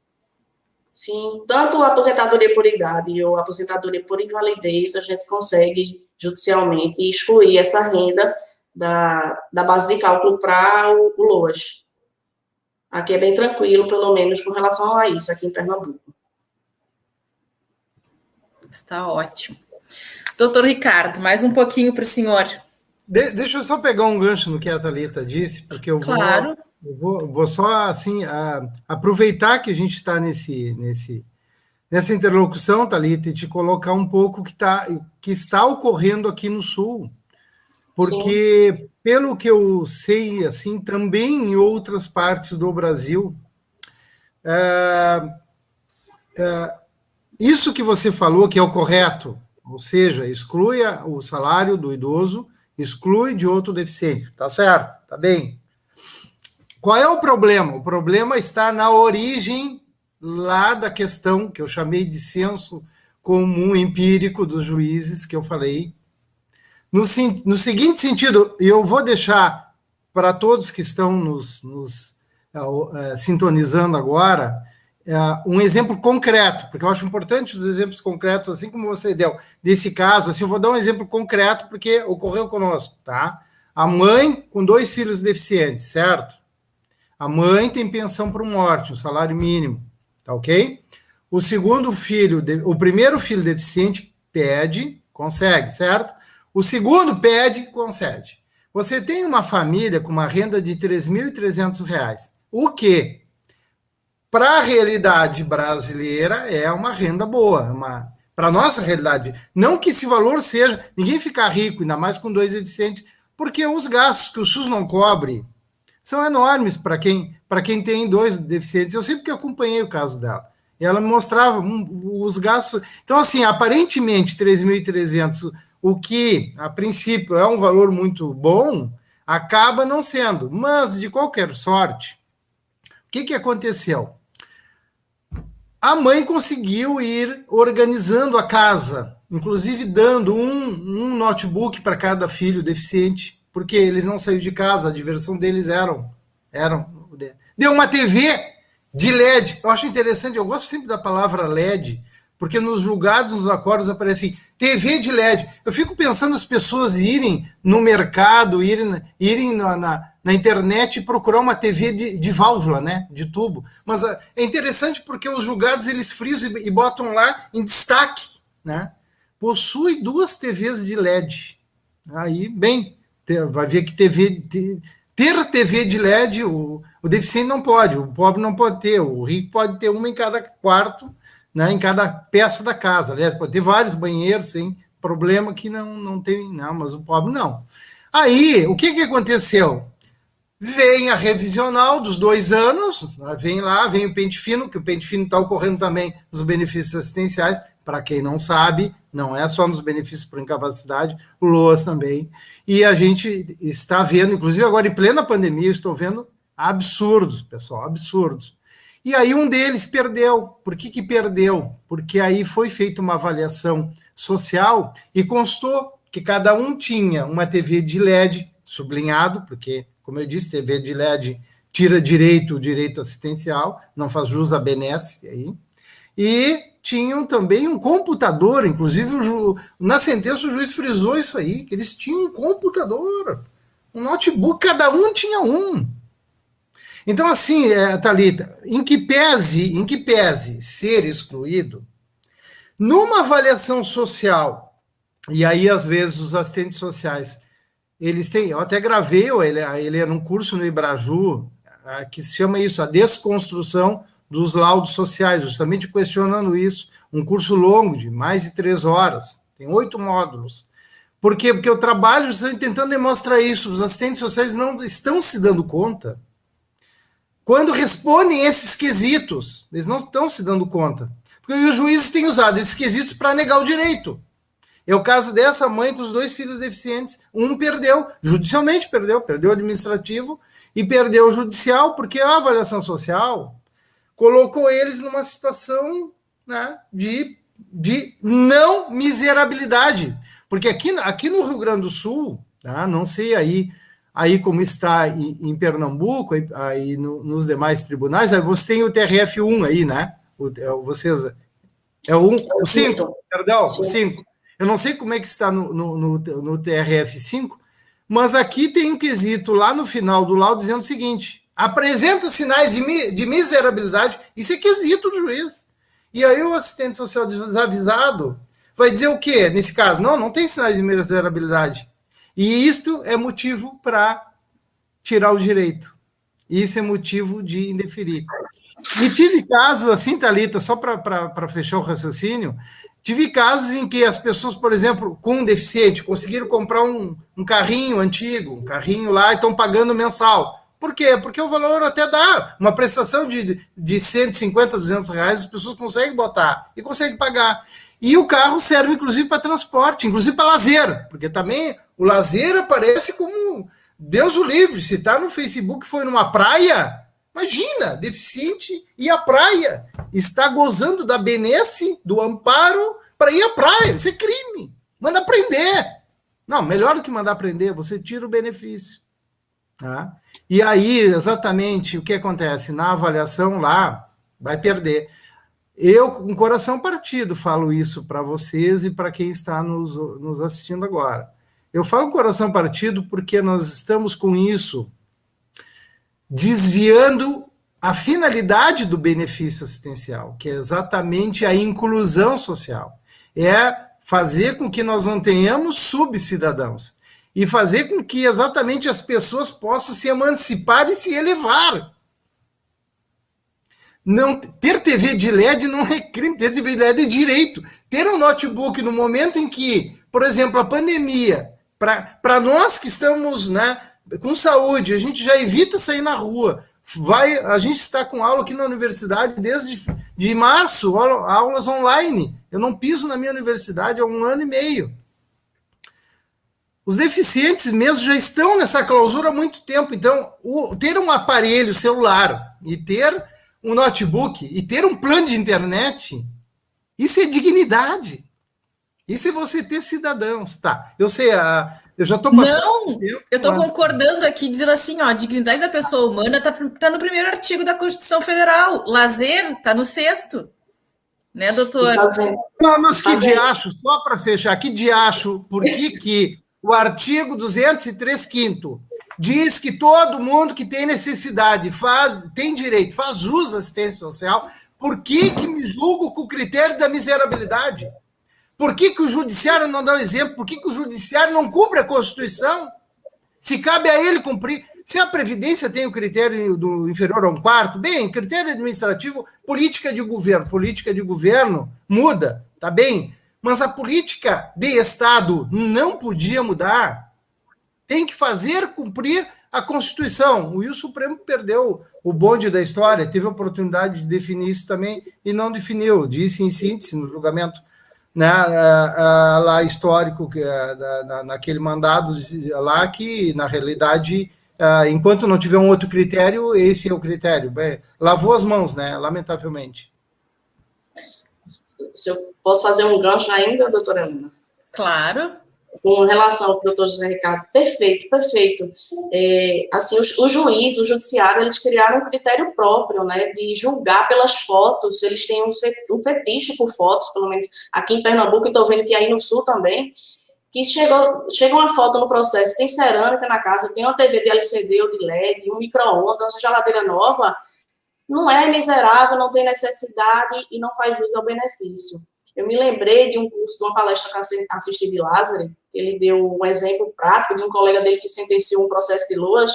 Sim, tanto a aposentadoria por idade ou a aposentadoria por invalidez, a gente consegue judicialmente excluir essa renda da base de cálculo para o LOAS. Aqui é bem tranquilo, pelo menos com relação a isso, aqui em Pernambuco. Está ótimo. Doutor Ricardo, mais um pouquinho para o senhor. Deixa eu só pegar um gancho no que a Thalita disse, porque eu vou... Claro. Eu vou só, assim, aproveitar que a gente está nessa interlocução, Thalita, e te colocar um pouco que está ocorrendo aqui no Sul. Porque, sim, pelo que eu sei, assim, também em outras partes do Brasil, isso que você falou que é o correto, ou seja, exclui o salário do idoso, exclui de outro deficiente, tá certo, tá bem. Qual é o problema? O problema está na origem lá da questão que eu chamei de senso comum empírico dos juízes, que eu falei. No seguinte sentido, e eu vou deixar para todos que estão nos sintonizando agora, um exemplo concreto, porque eu acho importante os exemplos concretos, assim como você deu, desse caso, assim, eu vou dar um exemplo concreto, porque ocorreu conosco, tá? A mãe com 2 filhos deficientes, certo? A mãe tem pensão por morte, um salário mínimo, tá ok? O primeiro filho deficiente pede, consegue, certo? O segundo pede, concede. Você tem uma família com uma renda de R$ 3.300, o que, para a realidade brasileira, é uma renda boa, para a nossa realidade. Não que esse valor seja, ninguém fica rico, ainda mais com 2 deficientes, porque os gastos que o SUS não cobre são enormes para quem tem 2 deficientes. Eu sempre que acompanhei o caso dela. E ela me mostrava os gastos. Então, assim, aparentemente, 3.300, o que, a princípio, é um valor muito bom, acaba não sendo. Mas, de qualquer sorte, o que aconteceu? A mãe conseguiu ir organizando a casa, inclusive dando um notebook para cada filho deficiente, porque eles não saíram de casa, a diversão deles eram deu uma TV de LED. Eu acho interessante, eu gosto sempre da palavra LED, porque nos julgados, nos acordos, aparece assim, TV de LED. Eu fico pensando as pessoas irem no mercado, irem na internet e procurar uma TV de válvula, né, de tubo. Mas é interessante porque os julgados, eles frisam e botam lá em destaque, né? Possui 2 TVs de LED. Aí, bem, vai ver que ter TV de LED, o deficiente não pode, o pobre não pode ter, o rico pode ter uma em cada quarto, né, em cada peça da casa. Aliás, pode ter vários banheiros, sem problema que não tem, não, mas o pobre não. Aí, o que aconteceu? Vem a revisional dos 2 anos, vem o pente fino, que o pente fino está ocorrendo também nos benefícios assistenciais. Para quem não sabe, não é só nos benefícios por incapacidade, o LOAS também. E a gente está vendo, inclusive agora em plena pandemia, eu estou vendo absurdos, pessoal, absurdos. E aí um deles perdeu. Por que perdeu? Porque aí foi feita uma avaliação social e constou que cada um tinha uma TV de LED sublinhado, porque, como eu disse, TV de LED tira o direito assistencial, não faz jus à benesse aí, e tinham também um computador, inclusive na sentença o juiz frisou isso aí, que eles tinham um computador, um notebook, cada um tinha um. Então, assim, Thalita, em que pese ser excluído, numa avaliação social, e aí, às vezes, os assistentes sociais, eles têm, eu até gravei ele é num curso no Ibraju, que se chama isso, a desconstrução dos laudos sociais, justamente questionando isso, um curso longo, de mais de 3 horas, tem 8 módulos. Por quê? Porque eu trabalho justamente tentando demonstrar isso, os assistentes sociais não estão se dando conta, quando respondem esses quesitos, eles não estão se dando conta, porque os juízes têm usado esses quesitos para negar o direito. É o caso dessa mãe com os 2 filhos deficientes, um perdeu, judicialmente perdeu administrativo e perdeu o judicial, porque a avaliação social colocou eles numa situação, né, de não miserabilidade. Porque aqui no Rio Grande do Sul, tá, não sei aí como está em Pernambuco, aí nos demais tribunais, aí você tem o TRF1 aí, né? O 5, perdão, o 5. Eu não sei como é que está no TRF5, mas aqui tem um quesito lá no final do laudo dizendo o seguinte: apresenta sinais de miserabilidade, isso é quesito do juiz. E aí o assistente social desavisado vai dizer o quê? Nesse caso, não tem sinais de miserabilidade. E isto é motivo para tirar o direito. Isso é motivo de indeferir. E tive casos assim, Thalita, só para fechar o raciocínio, tive casos em que as pessoas, por exemplo, com um deficiente, conseguiram comprar um carrinho antigo, um carrinho lá, e estão pagando mensal. Por quê? Porque o valor até dá. Uma prestação de 150, 200 reais, as pessoas conseguem botar e conseguem pagar. E o carro serve, inclusive, para transporte, inclusive para lazer, porque também o lazer aparece como Deus o livre. Se está no Facebook, foi numa praia, imagina, deficiente ir à praia, está gozando da benesse, do amparo, para ir à praia. Isso é crime. Manda prender. Não, melhor do que mandar prender, você tira o benefício. Tá? E aí, exatamente, o que acontece? Na avaliação lá, vai perder. Eu, com coração partido, falo isso para vocês e para quem está nos assistindo agora. Eu falo com coração partido porque nós estamos com isso desviando a finalidade do benefício assistencial, que é exatamente a inclusão social. É fazer com que nós não tenhamos subcidadãos e fazer com que exatamente as pessoas possam se emancipar e se elevar. Não, ter TV de LED não é crime, ter TV de LED é direito. Ter um notebook no momento em que, por exemplo, a pandemia, para nós que estamos, né, com saúde, a gente já evita sair na rua. A gente está com aula aqui na universidade desde de março, aulas online. Eu não piso na minha universidade há 1 ano e meio. Os deficientes mesmo já estão nessa clausura há muito tempo. Então, ter um aparelho celular e ter um notebook e ter um plano de internet, isso é dignidade. Isso é você ter cidadãos. Tá, eu sei, eu já estou passando. Não, eu estou concordando aqui, dizendo assim, ó, a dignidade da pessoa humana está no primeiro artigo da Constituição Federal. Lazer está no 6º. Né, doutor? Mas que diacho, só para fechar, que diacho, por que o artigo 203º diz que todo mundo que tem necessidade tem direito, faz uso da assistência social, por que me julgo com o critério da miserabilidade? Por que o judiciário não dá o exemplo? Por que o judiciário não cumpre a Constituição? Se cabe a ele cumprir. Se a Previdência tem o critério do inferior a 1/4, bem, critério administrativo, política de governo muda, tá bem? Mas a política de Estado não podia mudar. Tem que fazer cumprir a Constituição. E o Supremo perdeu o bonde da história, teve a oportunidade de definir isso também e não definiu. Disse em síntese no julgamento, né, lá histórico, naquele mandado lá, que, na realidade, enquanto não tiver um outro critério, esse é o critério. Bem, lavou as mãos, né, lamentavelmente. Se eu posso fazer um gancho ainda, doutora Helena? Claro. Com relação ao doutor José Ricardo, perfeito. Assim, o juiz, o judiciário, eles criaram um critério próprio, né, de julgar pelas fotos. Eles têm um fetiche por fotos, pelo menos aqui em Pernambuco, e estou vendo que aí no Sul também, que chega uma foto no processo, tem cerâmica na casa, tem uma TV de LCD ou de LED, um micro-ondas, uma geladeira nova, não é miserável, não tem necessidade e não faz jus ao benefício. Eu me lembrei de um curso, de uma palestra que eu assisti de Lázaro. Ele deu um exemplo prático de um colega dele que sentenciou um processo de loas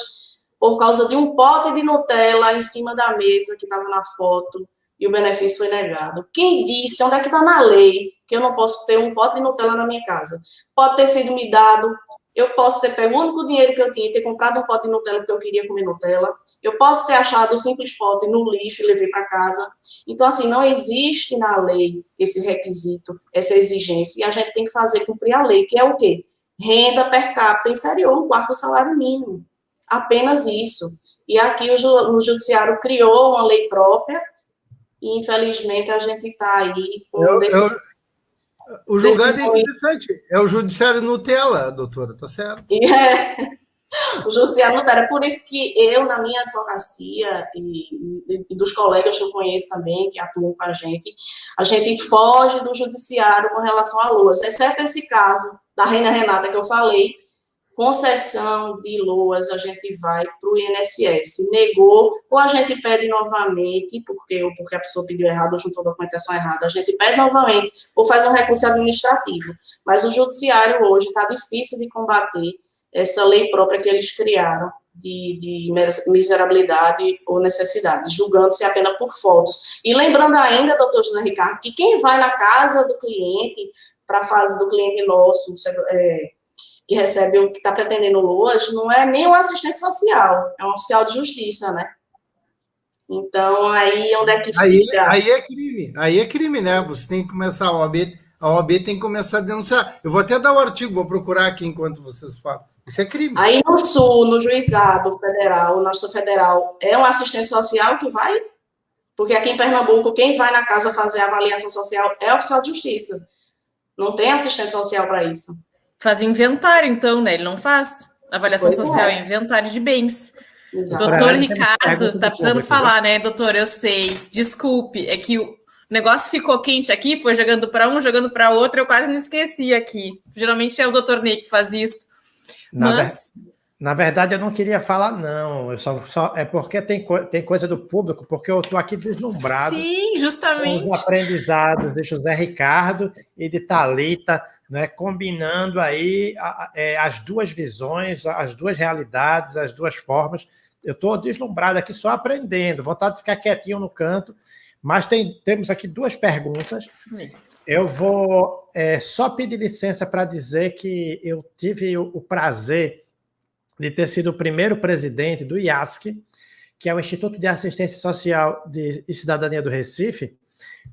por causa de um pote de Nutella em cima da mesa que estava na foto e o benefício foi negado. Quem disse, onde é que está na lei, que eu não posso ter um pote de Nutella na minha casa? Pode ter sido me dado, eu posso ter pego o único dinheiro que eu tinha e ter comprado um pote de Nutella porque eu queria comer Nutella, eu posso ter achado o simples pote no lixo e levei para casa. Então, assim, não existe na lei esse requisito, essa exigência, e a gente tem que fazer cumprir a lei, que é o quê? Renda per capita inferior a 1/4 do salário mínimo. Apenas isso. E aqui o judiciário criou uma lei própria, e infelizmente a gente está aí com o julgado é interessante. É o judiciário Nutella, doutora, tá certo? O judiciário Nutella. É por isso que eu, na minha advocacia, e dos colegas que eu conheço também, que atuam com a gente foge do judiciário com relação a loas, exceto esse caso da Reina Renata que eu falei, concessão de loas, a gente vai para o INSS. Negou, ou a gente pede novamente, porque a pessoa pediu errado ou juntou a documentação errada, a gente pede novamente, ou faz um recurso administrativo. Mas o judiciário hoje está difícil de combater essa lei própria que eles criaram de miserabilidade ou necessidade, julgando-se apenas por fotos. E lembrando ainda, doutor José Ricardo, que quem vai na casa do cliente, para a fase do cliente nosso, que recebe o que está pretendendo loas, não é nem um assistente social, é um oficial de justiça, né? Então, aí onde é que fica? Aí é crime, né? Você tem que começar, a OAB tem que começar a denunciar. Eu vou até dar o artigo, vou procurar aqui enquanto vocês falam. Isso é crime. Aí no Sul, no juizado federal, na Justiça Federal, é um assistente social que vai? Porque aqui em Pernambuco, quem vai na casa fazer a avaliação social é o oficial de justiça. Não tem assistente social para isso. Faz inventário, então, né? Ele não faz avaliação social, é inventário de bens. Exato. Doutor Ricardo, tá precisando falar, né, doutor? Eu sei. Desculpe, é que o negócio ficou quente aqui, foi jogando para um, jogando para outro, eu quase me esqueci aqui. Geralmente é o doutor Ney que faz isso. Na verdade, eu não queria falar, não. Eu só é porque tem coisa do público, porque eu estou aqui deslumbrado. Sim, justamente. Com os aprendizados de José Ricardo e de Thalita, né, combinando aí as duas visões, as duas realidades, as duas formas. Eu estou deslumbrado aqui só aprendendo, vontade de ficar quietinho no canto, mas temos aqui duas perguntas. Eu vou só pedir licença para dizer que eu tive o prazer de ter sido o primeiro presidente do IASC, que é o Instituto de Assistência Social e Cidadania do Recife,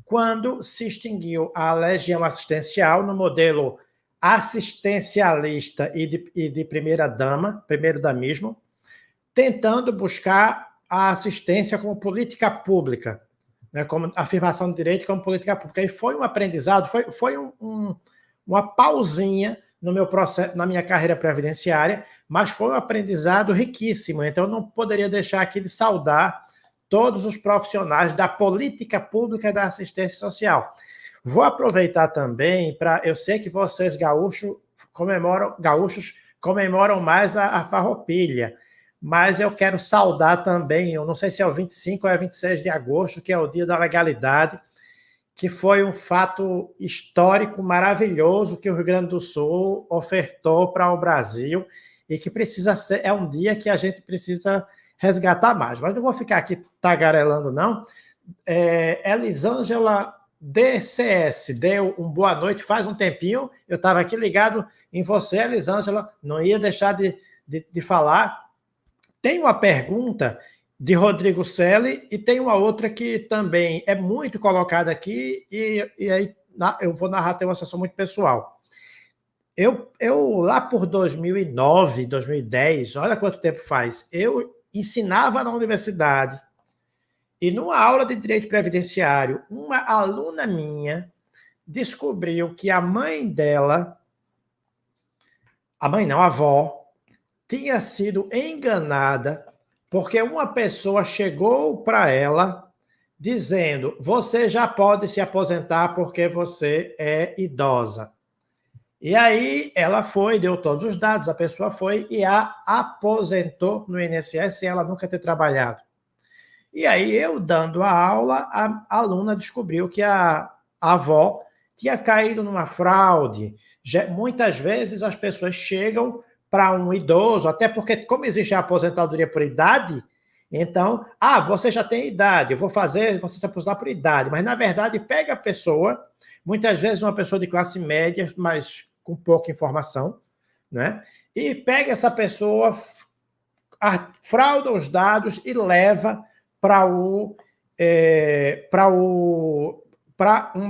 quando se extinguiu a Legião Assistencial no modelo assistencialista e de primeira-dama, primeiro-damismo, tentando buscar a assistência como política pública, né, como afirmação de direito como política pública. E foi um aprendizado, foi uma pausinha no meu processo, na minha carreira previdenciária, mas foi um aprendizado riquíssimo. Então, eu não poderia deixar aqui de saudar todos os profissionais da política pública da assistência social. Vou aproveitar também para... Eu sei que vocês, gaúchos comemoram mais a Farroupilha, mas eu quero saudar também, eu não sei se é o 25 ou é 26 de agosto, que é o Dia da Legalidade, que foi um fato histórico maravilhoso que o Rio Grande do Sul ofertou para o Brasil e que precisa ser, é um dia que a gente precisa resgatar mais. Mas não vou ficar aqui tagarelando, não. Elisângela DCS deu um boa noite, faz um tempinho, eu estava aqui ligado em você, Elisângela, não ia deixar de falar. Tem uma pergunta de Rodrigo Selle e tem uma outra que também é muito colocada aqui e aí eu vou narrar, tem uma situação muito pessoal. Eu lá por 2009, 2010, olha quanto tempo faz, eu ensinava na universidade e numa aula de direito previdenciário, uma aluna minha descobriu que a mãe dela, a avó, tinha sido enganada porque uma pessoa chegou para ela dizendo: você já pode se aposentar porque você é idosa. E aí ela foi, deu todos os dados, a pessoa foi e a aposentou no INSS sem ela nunca ter trabalhado. E aí eu, dando a aula, a aluna descobriu que a avó tinha caído numa fraude. Muitas vezes as pessoas chegam para um idoso, até porque, como existe a aposentadoria por idade, então, você já tem idade, eu vou fazer você se aposentar por idade, mas, na verdade, pega a pessoa, muitas vezes uma pessoa de classe média, mas com pouca informação, né? E pega essa pessoa, frauda os dados e leva para um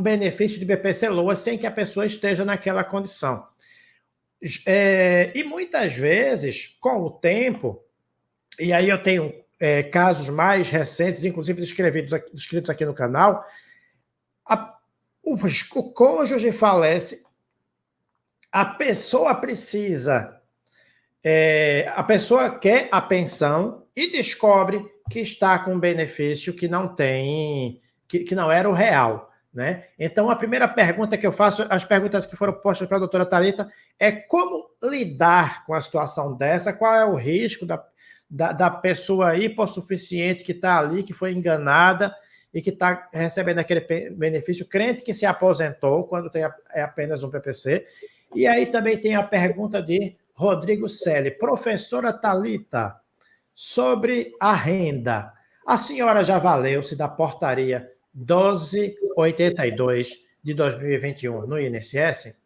benefício de BPC-LOA sem que a pessoa esteja naquela condição. E muitas vezes, com o tempo, e aí eu tenho casos mais recentes, inclusive escritos aqui no canal, o cônjuge falece, a pessoa precisa, a pessoa quer a pensão e descobre que está com um benefício que não tem, que não era o real. Né? Então, a primeira pergunta que eu faço, as perguntas que foram postas para a doutora Thalita, é como lidar com a situação dessa, qual é o risco da pessoa hipossuficiente que está ali, que foi enganada e que está recebendo aquele benefício, crente que se aposentou quando é apenas um PPC. E aí também tem a pergunta de Rodrigo Selle. Professora Thalita, sobre a renda, a senhora já valeu-se da portaria 1282 de 2021 no INSS?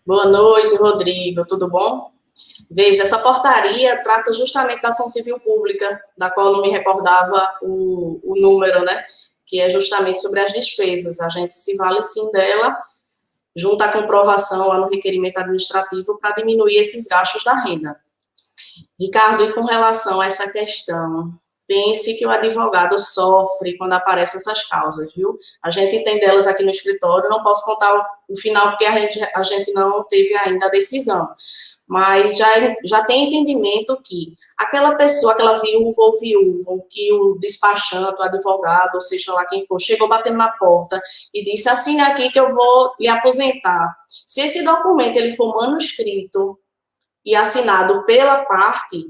Boa noite, Rodrigo, tudo bom? Veja, essa portaria trata justamente da ação civil pública, da qual eu não me recordava o número, né? Que é justamente sobre as despesas. A gente se vale sim dela, junto à comprovação lá no requerimento administrativo para diminuir esses gastos da renda. Ricardo, e com relação a essa questão, pense que o advogado sofre quando aparecem essas causas, viu? A gente tem delas aqui no escritório, não posso contar o final porque a gente não teve ainda a decisão, mas já tem entendimento que aquela pessoa, aquela viúva ou viúvo, que o despachante, o advogado, ou seja lá quem for, chegou batendo na porta e disse: assine aqui que eu vou lhe aposentar. Se esse documento ele for manuscrito e assinado pela parte,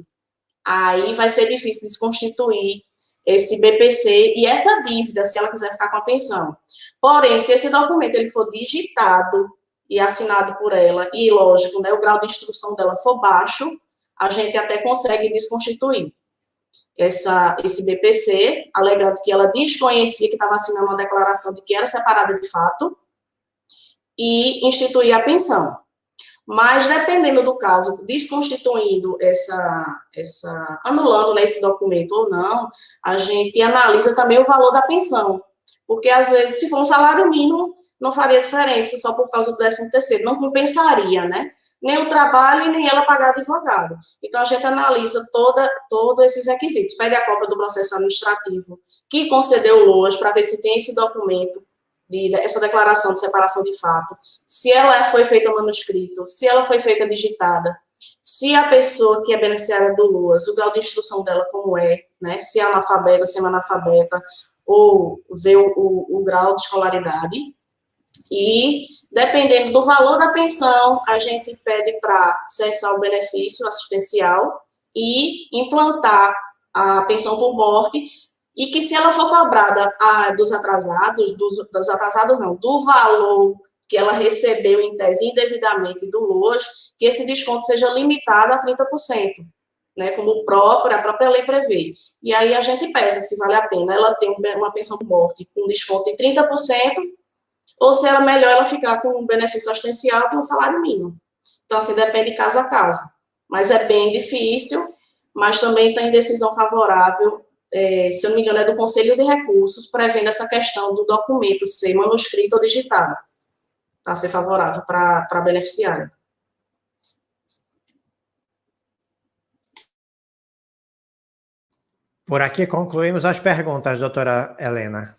aí vai ser difícil desconstituir esse BPC e essa dívida, se ela quiser ficar com a pensão. Porém, se esse documento ele for digitado e assinado por ela, e lógico, né, o grau de instrução dela for baixo, a gente até consegue desconstituir esse BPC, alegando que ela desconhecia que estava assinando uma declaração de que era separada de fato, e instituir a pensão. Mas, dependendo do caso, desconstituindo anulando, né, esse documento ou não, a gente analisa também o valor da pensão. Porque, às vezes, se for um salário mínimo, não faria diferença só por causa do 13º, não compensaria, né? Nem o trabalho e nem ela pagar advogado. Então, a gente analisa todos esses requisitos, pede a cópia do processo administrativo que concedeu o LOAS para ver se tem esse documento, essa declaração de separação de fato, se ela foi feita manuscrito, se ela foi feita digitada, se a pessoa que é beneficiária do LOAS, o grau de instrução dela como é, né, se é analfabeta, se é analfabeta, ou ver o grau de escolaridade, e dependendo do valor da pensão, a gente pede para cessar o benefício assistencial e implantar a pensão por morte, e que se ela for cobrada dos atrasados não, do valor que ela recebeu em tese indevidamente do LOAS, que esse desconto seja limitado a 30%, né, como a própria lei prevê. E aí a gente pesa se vale a pena ela ter uma pensão por morte com desconto de 30%, ou se é melhor ela ficar com um benefício assistencial com um salário mínimo. Então, assim, depende caso a caso. Mas é bem difícil, mas também tem decisão favorável, se eu não me engano, é do Conselho de Recursos, prevendo essa questão do documento ser manuscrito ou digitado, para ser favorável para a beneficiária. Por aqui concluímos as perguntas, doutora Helena.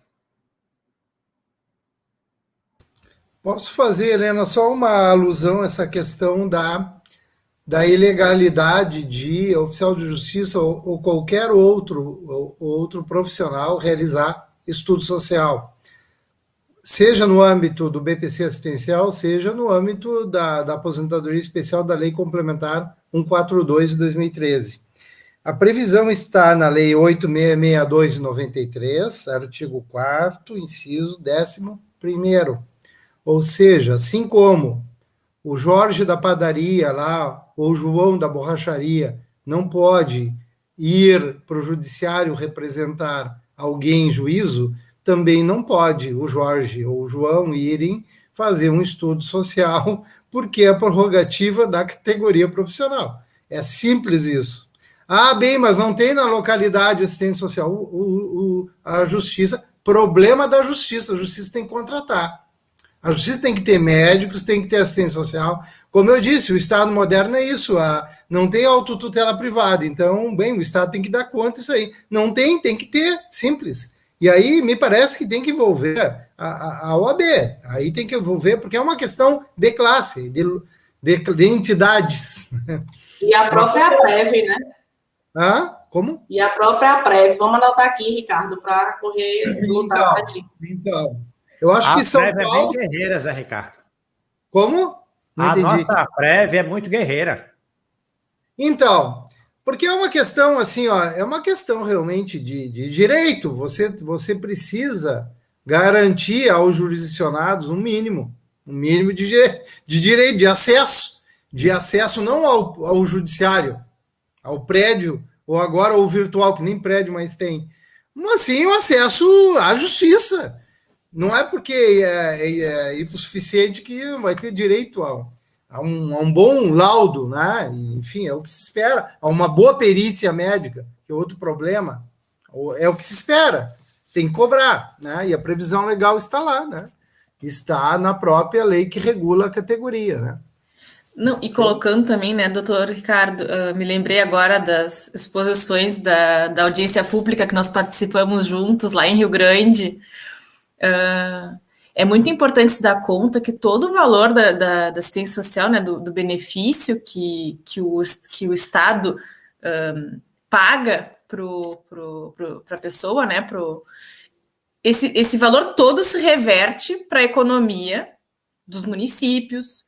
Posso fazer, Helena, só uma alusão a essa questão da ilegalidade de oficial de justiça ou qualquer outro profissional realizar estudo social, seja no âmbito do BPC assistencial, seja no âmbito da aposentadoria especial da Lei Complementar 142 de 2013. A previsão está na Lei 8662 de 93, artigo 4º, inciso 11º. Ou seja, assim como o Jorge da padaria lá, ou o João da borracharia, não pode ir para o judiciário representar alguém em juízo, também não pode o Jorge ou o João irem fazer um estudo social, porque é a prerrogativa da categoria profissional. É simples isso. Ah, bem, mas não tem na localidade assistência social. A justiça, problema da justiça, a justiça tem que contratar. A justiça tem que ter médicos, tem que ter assistência social. Como eu disse, o Estado moderno é isso, não tem autotutela privada. Então, bem, o Estado tem que dar conta disso aí. Não tem que ter, simples. E aí, me parece que tem que envolver a OAB. Aí tem que envolver, porque é uma questão de classe, de entidades. E a própria APREV, né? Como? E a própria APREV. Vamos anotar aqui, Ricardo, para correr, lutar para disso. Então, eu acho que São Paulo... é bem guerreira, Zé Ricardo. Como? A nossa Prév é muito guerreira. Então, porque é uma questão assim, é uma questão realmente de direito. Você precisa garantir aos jurisdicionados um mínimo de direito, de acesso não ao judiciário, ao prédio, ou agora ao virtual, que nem prédio mais tem, mas sim o acesso à justiça. Não é porque é hipossuficiente que vai ter direito a um bom laudo, né? Enfim, é o que se espera. A uma boa perícia médica, que é outro problema. É o que se espera. Tem que cobrar, né? E a previsão legal está lá, né? Está na própria lei que regula a categoria, né? Não, e colocando também, né, doutor Ricardo, me lembrei agora das exposições da audiência pública que nós participamos juntos lá em Rio Grande. É muito importante se dar conta que todo o valor da assistência social, né, do benefício que o Estado paga para a pessoa, né, esse valor todo se reverte para a economia dos municípios,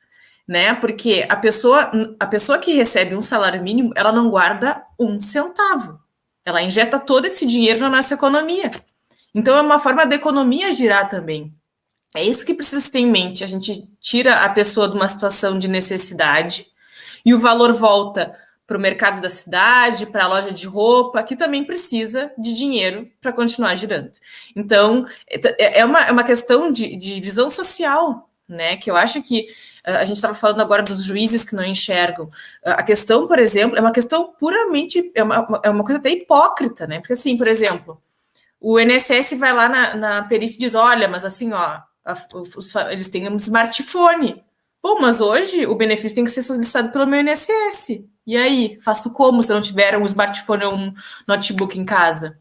né, porque a pessoa que recebe um salário mínimo, ela não guarda um centavo, ela injeta todo esse dinheiro na nossa economia. Então, é uma forma da economia girar também. É isso que precisa ter em mente. A gente tira a pessoa de uma situação de necessidade e o valor volta para o mercado da cidade, para a loja de roupa, que também precisa de dinheiro para continuar girando. Então, é uma questão de visão social, né? Que eu acho que a gente estava falando agora dos juízes que não enxergam. A questão, por exemplo, é uma questão puramente... É uma coisa até hipócrita, né? Porque, assim, por exemplo... O INSS vai lá na perícia e diz, olha, mas assim, eles têm um smartphone. Bom, mas hoje o benefício tem que ser solicitado pelo meu INSS. E aí, faço como se eu não tiver um smartphone ou um notebook em casa?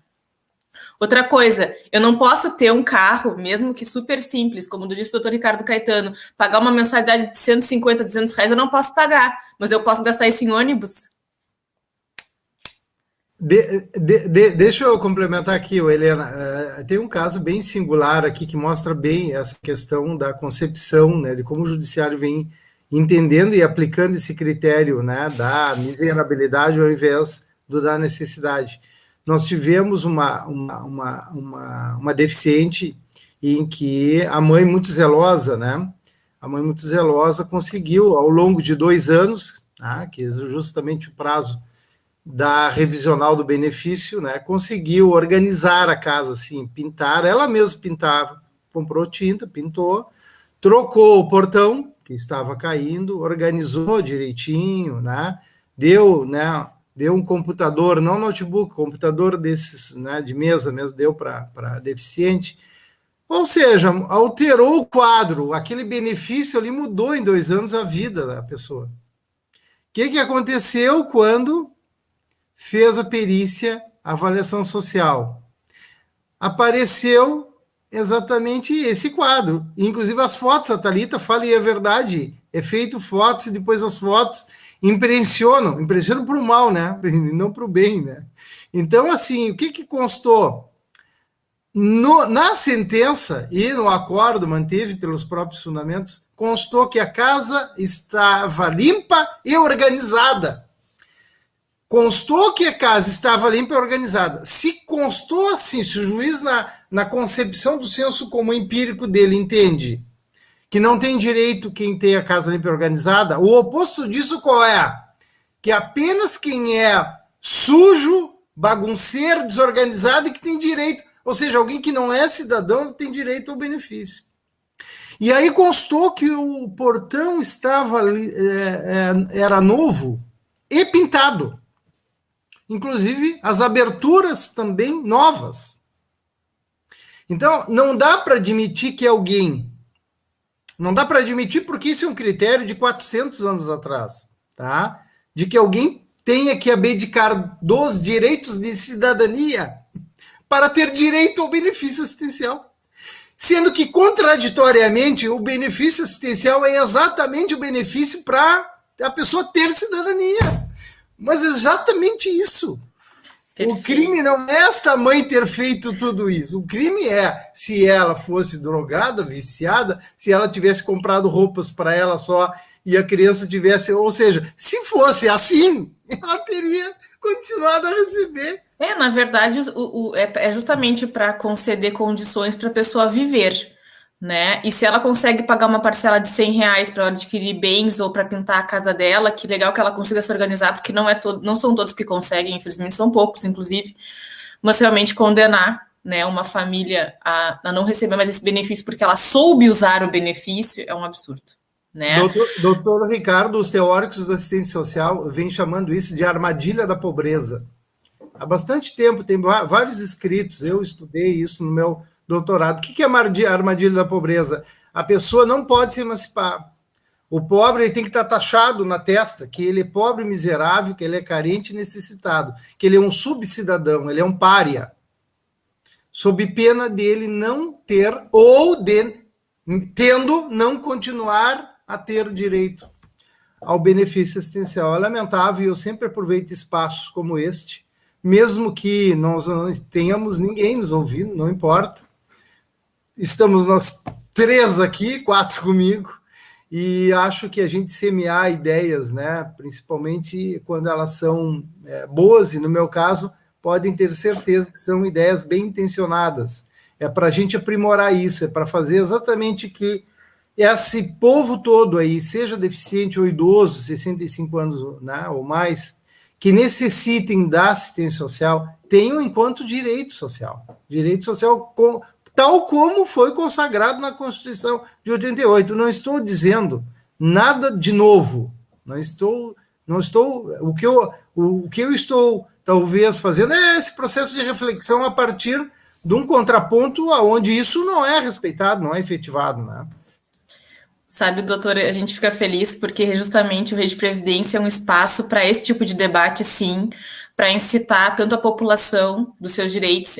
Outra coisa, eu não posso ter um carro, mesmo que super simples, como disse o doutor Ricardo Caetano, pagar uma mensalidade de 150, 200 reais, eu não posso pagar, mas eu posso gastar isso em ônibus? Deixa eu complementar aqui, Helena. Tem um caso bem singular aqui que mostra bem essa questão da concepção, né, de como o judiciário vem entendendo e aplicando esse critério, né, da miserabilidade ao invés do da necessidade. Nós tivemos uma deficiente em que a mãe muito zelosa, né, conseguiu, ao longo de 2 anos, né, que é justamente o prazo da revisional do benefício, né, conseguiu organizar a casa, assim, pintar, ela mesma pintava, comprou tinta, pintou, trocou o portão, que estava caindo, organizou direitinho, né, deu um computador, não notebook, computador desses, né, de mesa mesmo, deu para deficiente, ou seja, alterou o quadro, aquele benefício ali mudou em 2 anos a vida da pessoa. O que aconteceu quando fez a perícia, a avaliação social? Apareceu exatamente esse quadro. Inclusive as fotos, a Thalita fala, e é verdade, é feito fotos e depois as fotos impressionam para o mal, né? Não para o bem, né? Então, assim, o que constou? Na sentença e no acordo, manteve pelos próprios fundamentos, constou que a casa estava limpa e organizada. Constou que a casa estava limpa e organizada. Se constou assim, se o juiz, na concepção do senso comum empírico dele, entende que não tem direito quem tem a casa limpa e organizada, o oposto disso qual é? Que apenas quem é sujo, bagunceiro, desorganizado e que tem direito, ou seja, alguém que não é cidadão tem direito ao benefício. E aí constou que o portão estava era novo e pintado. Inclusive, as aberturas também novas. Então, não dá para admitir que alguém... Não dá para admitir porque isso é um critério de 400 anos atrás, tá? De que alguém tenha que abdicar dos direitos de cidadania para ter direito ao benefício assistencial. Sendo que, contraditoriamente, o benefício assistencial é exatamente o benefício para a pessoa ter cidadania. Mas exatamente isso. Perfeito. O crime não é esta mãe ter feito tudo isso. O crime é se ela fosse drogada, viciada, se ela tivesse comprado roupas para ela só e a criança tivesse... Ou seja, se fosse assim, ela teria continuado a receber. Na verdade, é justamente para conceder condições para a pessoa viver, né? E se ela consegue pagar uma parcela de R$100 para adquirir bens ou para pintar a casa dela, que legal que ela consiga se organizar, porque não são todos que conseguem, infelizmente são poucos, inclusive, mas realmente condenar, né, uma família a não receber mais esse benefício porque ela soube usar o benefício é um absurdo, né? Doutor Ricardo, os teóricos da assistência social vêm chamando isso de armadilha da pobreza. Há bastante tempo, tem vários escritos, eu estudei isso no meu doutorado. O que é a armadilha da pobreza? A pessoa não pode se emancipar. O pobre ele tem que estar taxado na testa que ele é pobre, miserável, que ele é carente e necessitado, que ele é um subcidadão, ele é um pária, sob pena dele não ter, ou tendo, não continuar a ter direito ao benefício assistencial. É lamentável, e eu sempre aproveito espaços como este, mesmo que nós não tenhamos ninguém nos ouvindo, não importa. Estamos nós 3 aqui, 4 comigo, e acho que a gente semear ideias, né, principalmente quando elas são boas, e no meu caso, podem ter certeza que são ideias bem intencionadas. É para a gente aprimorar isso, é para fazer exatamente que esse povo todo aí, seja deficiente ou idoso, 65 anos, né, ou mais, que necessitem da assistência social, tenham enquanto direito social. Direito social tal como foi consagrado na Constituição de 88. Não estou dizendo nada de novo. O que eu estou talvez fazendo é esse processo de reflexão a partir de um contraponto aonde isso não é respeitado, não é efetivado, né? Sabe, doutor, a gente fica feliz porque justamente o Rede Previdência é um espaço para esse tipo de debate, sim, para incitar tanto a população dos seus direitos,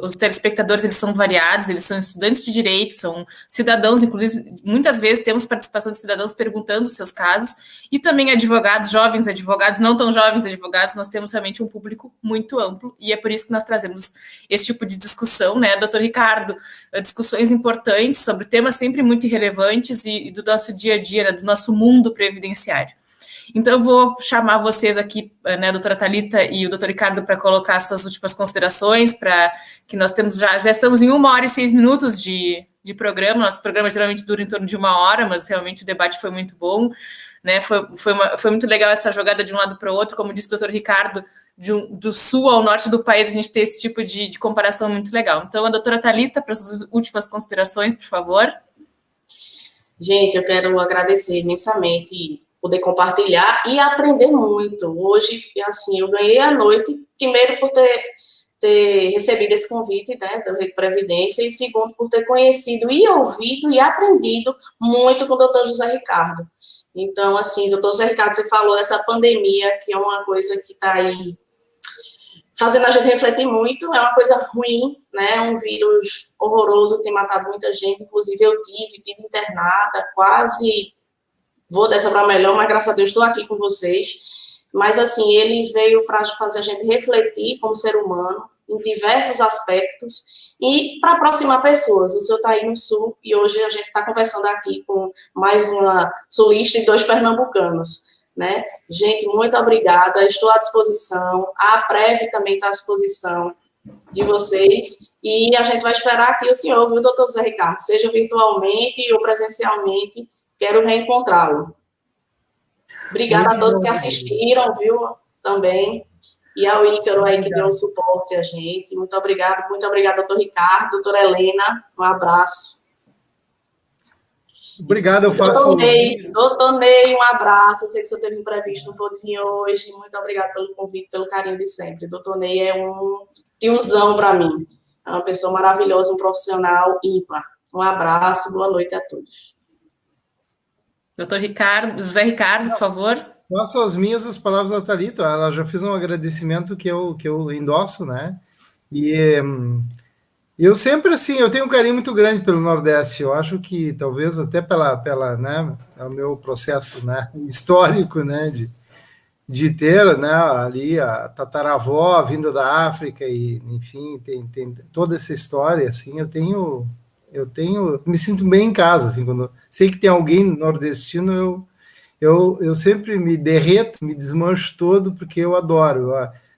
os telespectadores, eles são variados, eles são estudantes de direito, são cidadãos, inclusive, muitas vezes temos participação de cidadãos perguntando os seus casos, e também advogados, jovens advogados, não tão jovens advogados, nós temos realmente um público muito amplo, e é por isso que nós trazemos esse tipo de discussão, né, doutor Ricardo, discussões importantes sobre temas sempre muito relevantes e do nosso dia a dia, né, do nosso mundo previdenciário. Então, eu vou chamar vocês aqui, né, a doutora Thalita e o doutor Ricardo, para colocar suas últimas considerações, para que nós temos já estamos em 1h06 de programa, nosso programa geralmente dura em torno de 1 hora, mas realmente o debate foi muito bom, né, foi muito legal essa jogada de um lado para o outro, como disse o doutor Ricardo, do sul ao norte do país, a gente ter esse tipo de comparação muito legal. Então, a doutora Thalita, para suas últimas considerações, por favor. Gente, eu quero agradecer imensamente poder compartilhar e aprender muito. Hoje, assim, eu ganhei a noite, primeiro por ter recebido esse convite, né, da Rede Previdência, e segundo, por ter conhecido e ouvido e aprendido muito com o doutor José Ricardo. Então, assim, doutor José Ricardo, você falou dessa pandemia, que é uma coisa que está aí fazendo a gente refletir muito, é uma coisa ruim, né, um vírus horroroso que tem matado muita gente, inclusive eu tive internada, quase vou dessa para melhor, mas graças a Deus estou aqui com vocês. Mas, assim, ele veio para fazer a gente refletir como ser humano, em diversos aspectos, e para aproximar pessoas. O senhor está aí no Sul, e hoje a gente está conversando aqui com mais uma sulista e 2 pernambucanos, né? Gente, muito obrigada, estou à disposição, a Prev também está à disposição de vocês, e a gente vai esperar aqui o senhor, viu, doutor José Ricardo, seja virtualmente ou presencialmente, quero reencontrá-lo. Obrigada a todos que assistiram, viu, também, e ao Ícaro aí que deu o suporte a gente. Muito obrigada, doutor Ricardo, doutora Helena, um abraço. Obrigado, eu faço... Doutor Ney, um abraço, eu sei que o senhor teve imprevisto, não pôde vir hoje, muito obrigada pelo convite, pelo carinho de sempre. Doutor Ney é um tiozão para mim, é uma pessoa maravilhosa, um profissional ímpar. Um abraço, boa noite a todos. Doutor Ricardo, José Ricardo, por favor. Faço as minhas as palavras da Thalita, ela já fez um agradecimento que eu endosso, né? E eu sempre, assim, eu tenho um carinho muito grande pelo Nordeste, eu acho que talvez até pela né, é o meu processo, né, histórico, né, de ter, né, ali a tataravó vinda da África e, enfim, tem toda essa história, assim, eu me sinto bem em casa, assim, quando sei que tem alguém nordestino, eu sempre me derreto, me desmancho todo, porque eu adoro.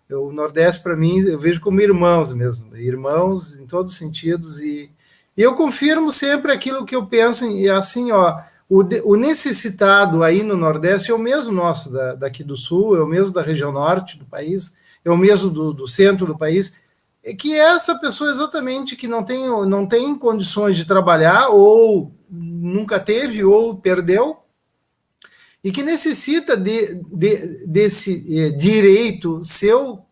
O Nordeste, para mim, eu vejo como irmãos mesmo, irmãos em todos os sentidos, e eu confirmo sempre aquilo que eu penso, e assim, ó, o necessitado aí no Nordeste é o mesmo nosso daqui do Sul, é o mesmo da região norte do país, é o mesmo do centro do país, que é essa pessoa exatamente que não tem condições de trabalhar, ou nunca teve, ou perdeu, e que necessita desse direito seu,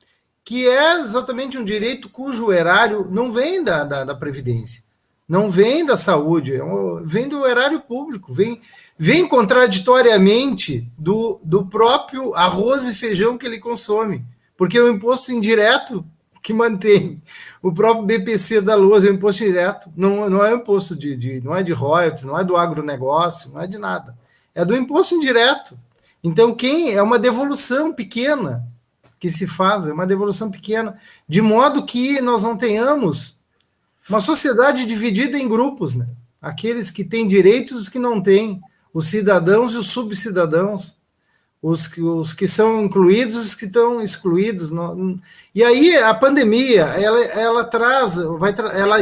que é exatamente um direito cujo erário não vem da Previdência, não vem da saúde, vem do erário público, vem contraditoriamente do próprio arroz e feijão que ele consome, porque é o imposto indireto que mantém. O próprio BPC da Lousa é um imposto direto, não é um imposto não é de royalties, não é do agronegócio, não é de nada. É do imposto indireto. Então, é uma devolução pequena que se faz, é uma devolução pequena, de modo que nós não tenhamos uma sociedade dividida em grupos, né? Aqueles que têm direitos e os que não têm, os cidadãos e os subcidadãos, os que são incluídos e os que estão excluídos. E aí a pandemia, ela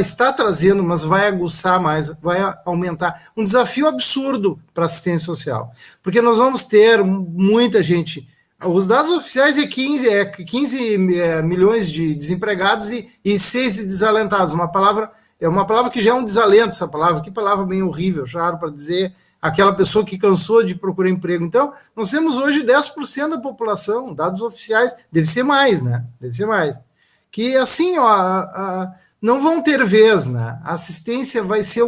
está trazendo, mas vai aguçar mais, vai aumentar, um desafio absurdo para a assistência social, porque nós vamos ter muita gente, os dados oficiais é 15 milhões de desempregados e 6 de desalentados, uma palavra que já é um desalento, essa palavra, que palavra bem horrível, claro, para dizer aquela pessoa que cansou de procurar emprego. Então, nós temos hoje 10% da população, dados oficiais, deve ser mais, né? Deve ser mais. Que, assim, ó, não vão ter vez, né? A assistência vai ser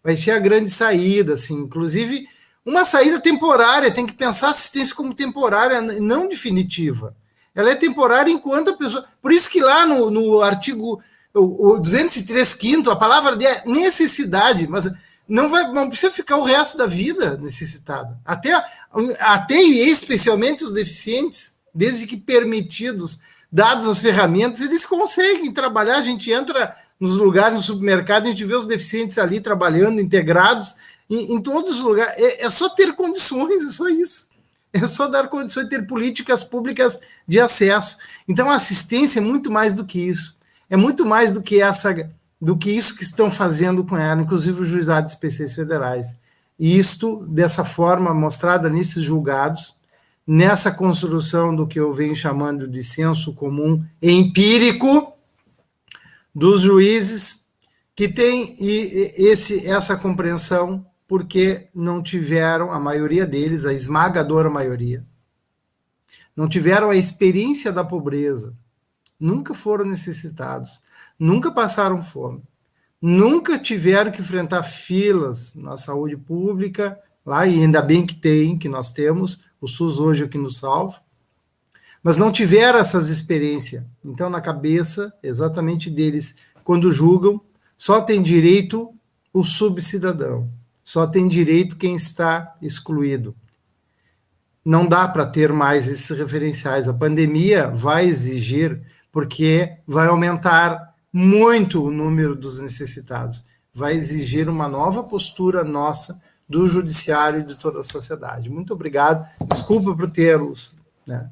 vai ser a grande saída, assim, inclusive uma saída temporária, tem que pensar a assistência como temporária, não definitiva. Ela é temporária enquanto a pessoa... Por isso que lá no artigo o 203º, a palavra é necessidade, mas não precisa ficar o resto da vida necessitada. Até e especialmente os deficientes, desde que permitidos, dados as ferramentas, eles conseguem trabalhar. A gente entra nos lugares, no supermercado, a gente vê os deficientes ali trabalhando, integrados, em todos os lugares. É só ter condições, é só isso. É só dar condições de ter políticas públicas de acesso. Então, a assistência é muito mais do que isso. É muito mais do que isso que estão fazendo com ela, inclusive os juizados especiais federais. E isto, dessa forma mostrada nesses julgados, nessa construção do que eu venho chamando de senso comum empírico dos juízes, que têm essa compreensão, porque não tiveram, a maioria deles, a esmagadora maioria, não tiveram a experiência da pobreza, nunca foram necessitados, nunca passaram fome, nunca tiveram que enfrentar filas na saúde pública, lá, e ainda bem que nós temos, o SUS hoje é o que nos salva, mas não tiveram essas experiências. Então, na cabeça, exatamente deles, quando julgam, só tem direito o subcidadão, só tem direito quem está excluído. Não dá para ter mais esses referenciais. A pandemia vai exigir, porque vai aumentar muito o número dos necessitados, vai exigir uma nova postura nossa, do judiciário e de toda a sociedade. Muito obrigado. Desculpa por termos, né?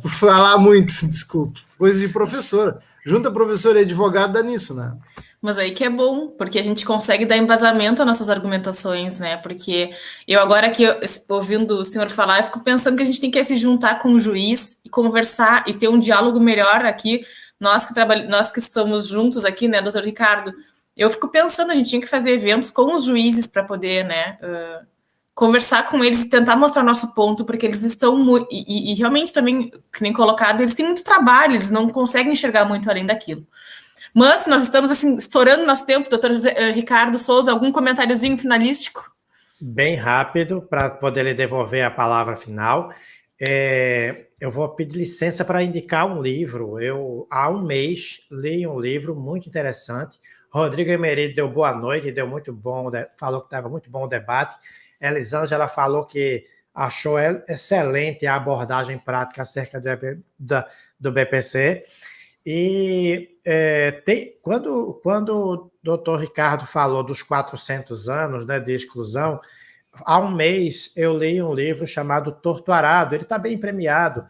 Por falar muito, desculpa. Coisa de professora. Junta professora e advogado dá nisso, né? Mas aí que é bom, porque a gente consegue dar embasamento às nossas argumentações, né? Porque eu agora aqui, ouvindo o senhor falar, eu fico pensando que a gente tem que se juntar com o juiz e conversar e ter um diálogo melhor aqui. Nós que estamos juntos aqui, né, doutor Ricardo? Eu fico pensando, a gente tinha que fazer eventos com os juízes para poder, né, conversar com eles e tentar mostrar nosso ponto, porque eles estão e realmente também, que nem colocado, eles têm muito trabalho, eles não conseguem enxergar muito além daquilo. Mas nós estamos, assim, estourando nosso tempo. Doutor Ricardo Souza, algum comentáriozinho finalístico? Bem rápido, para poder lhe devolver a palavra final. Eu vou pedir licença para indicar um livro. Eu, há um mês, li um livro muito interessante. Rodrigo Emery deu boa noite, deu muito bom, falou que estava muito bom o debate. Elisângela falou que achou excelente a abordagem prática acerca do BPC. E quando o doutor Ricardo falou dos 400 anos, né, de exclusão, há um mês eu li um livro chamado Torturado, ele está bem premiado,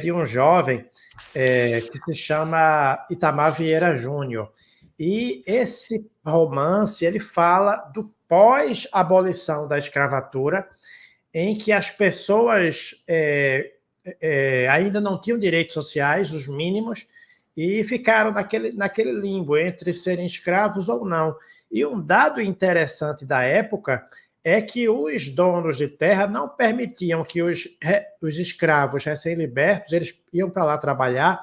de um jovem que se chama Itamar Vieira Júnior. E esse romance, ele fala do pós-abolição da escravatura, em que as pessoas ainda não tinham direitos sociais, os mínimos, e ficaram naquele limbo entre serem escravos ou não. E um dado interessante da época é que os donos de terra não permitiam que os escravos recém-libertos, eles iam para lá trabalhar,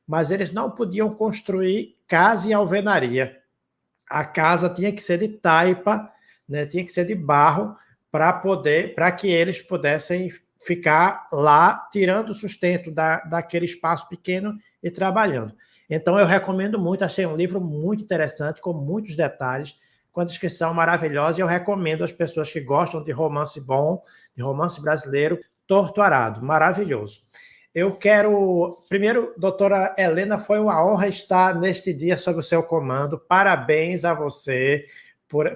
mas eles não podiam construir casa em alvenaria. A casa tinha que ser de taipa, né, tinha que ser de barro, para que eles pudessem ficar lá, tirando o sustento daquele espaço pequeno e trabalhando. Então, eu recomendo muito, achei um livro muito interessante, com muitos detalhes, com a descrição maravilhosa, e eu recomendo às pessoas que gostam de romance bom, de romance brasileiro, Torturado, maravilhoso. Eu quero... Primeiro, doutora Helena, foi uma honra estar neste dia sob o seu comando. Parabéns a você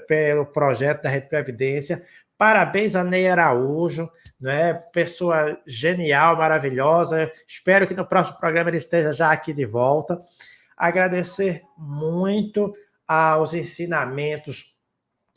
pelo projeto da Rede Previdência. Parabéns a Ney Araújo, né? Pessoa genial, maravilhosa. Espero que no próximo programa ele esteja já aqui de volta. Agradecer muito aos ensinamentos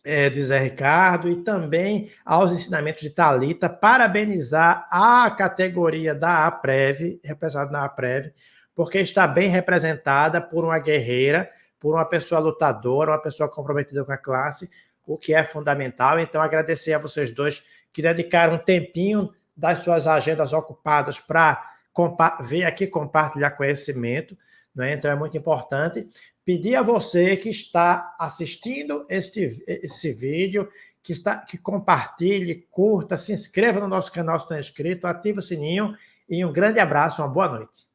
de Zé Ricardo e também aos ensinamentos de Thalita, parabenizar a categoria da APREV, representada na APREV, porque está bem representada por uma guerreira, por uma pessoa lutadora, uma pessoa comprometida com a classe, o que é fundamental. Então, agradecer a vocês dois que dedicaram um tempinho das suas agendas ocupadas para vir aqui compartilhar conhecimento. né? Então é muito importante pedir a você que está assistindo esse vídeo, que compartilhe, curta, se inscreva no nosso canal se não é inscrito, ative o sininho e um grande abraço, uma boa noite.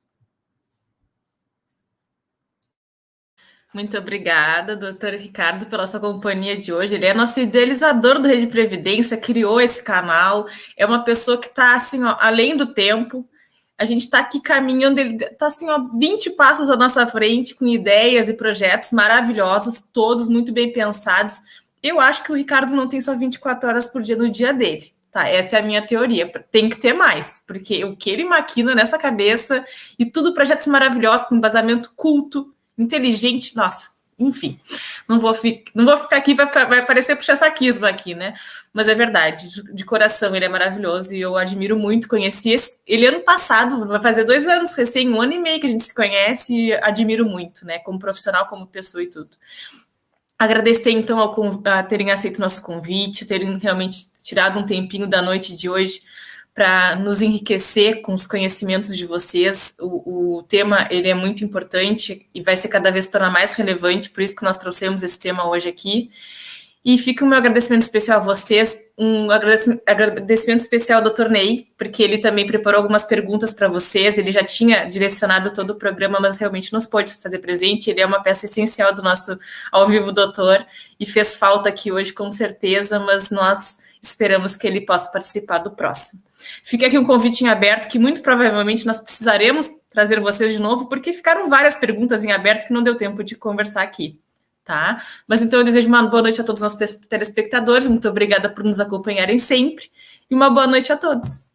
Muito obrigada, doutor Ricardo, pela sua companhia de hoje. Ele é nosso idealizador do Rede Previdência, criou esse canal, é uma pessoa que está, assim, ó, além do tempo. A gente está aqui caminhando, ele está, assim, ó, 20 passos à nossa frente, com ideias e projetos maravilhosos, todos muito bem pensados. Eu acho que o Ricardo não tem só 24 horas por dia no dia dele, tá? Essa é a minha teoria. Tem que ter mais, porque o que ele maquina nessa cabeça, e tudo projetos maravilhosos, com embasamento culto, inteligente, nossa, enfim, não vou ficar aqui, vai parecer puxa-saquismo aqui, né? Mas é verdade, de coração ele é maravilhoso e eu admiro muito, conheci ele ano passado, vai fazer 2 anos, recém 1 ano e meio que a gente se conhece e admiro muito, né? Como profissional, como pessoa e tudo. Agradecer, então, a terem aceito nosso convite, terem realmente tirado um tempinho da noite de hoje para nos enriquecer com os conhecimentos de vocês. O tema ele é muito importante e vai ser cada vez se tornar mais relevante, por isso que nós trouxemos esse tema hoje aqui. E fica o meu agradecimento especial a vocês, um agradecimento especial ao Dr. Ney, porque ele também preparou algumas perguntas para vocês, ele já tinha direcionado todo o programa, mas realmente nos pôde fazer presente, ele é uma peça essencial do nosso Ao Vivo Doutor, e fez falta aqui hoje com certeza, mas nós esperamos que ele possa participar do próximo. Fica aqui um convite em aberto, que muito provavelmente nós precisaremos trazer vocês de novo, porque ficaram várias perguntas em aberto que não deu tempo de conversar aqui. Tá? Mas então eu desejo uma boa noite a todos os nossos telespectadores, muito obrigada por nos acompanharem sempre, e uma boa noite a todos.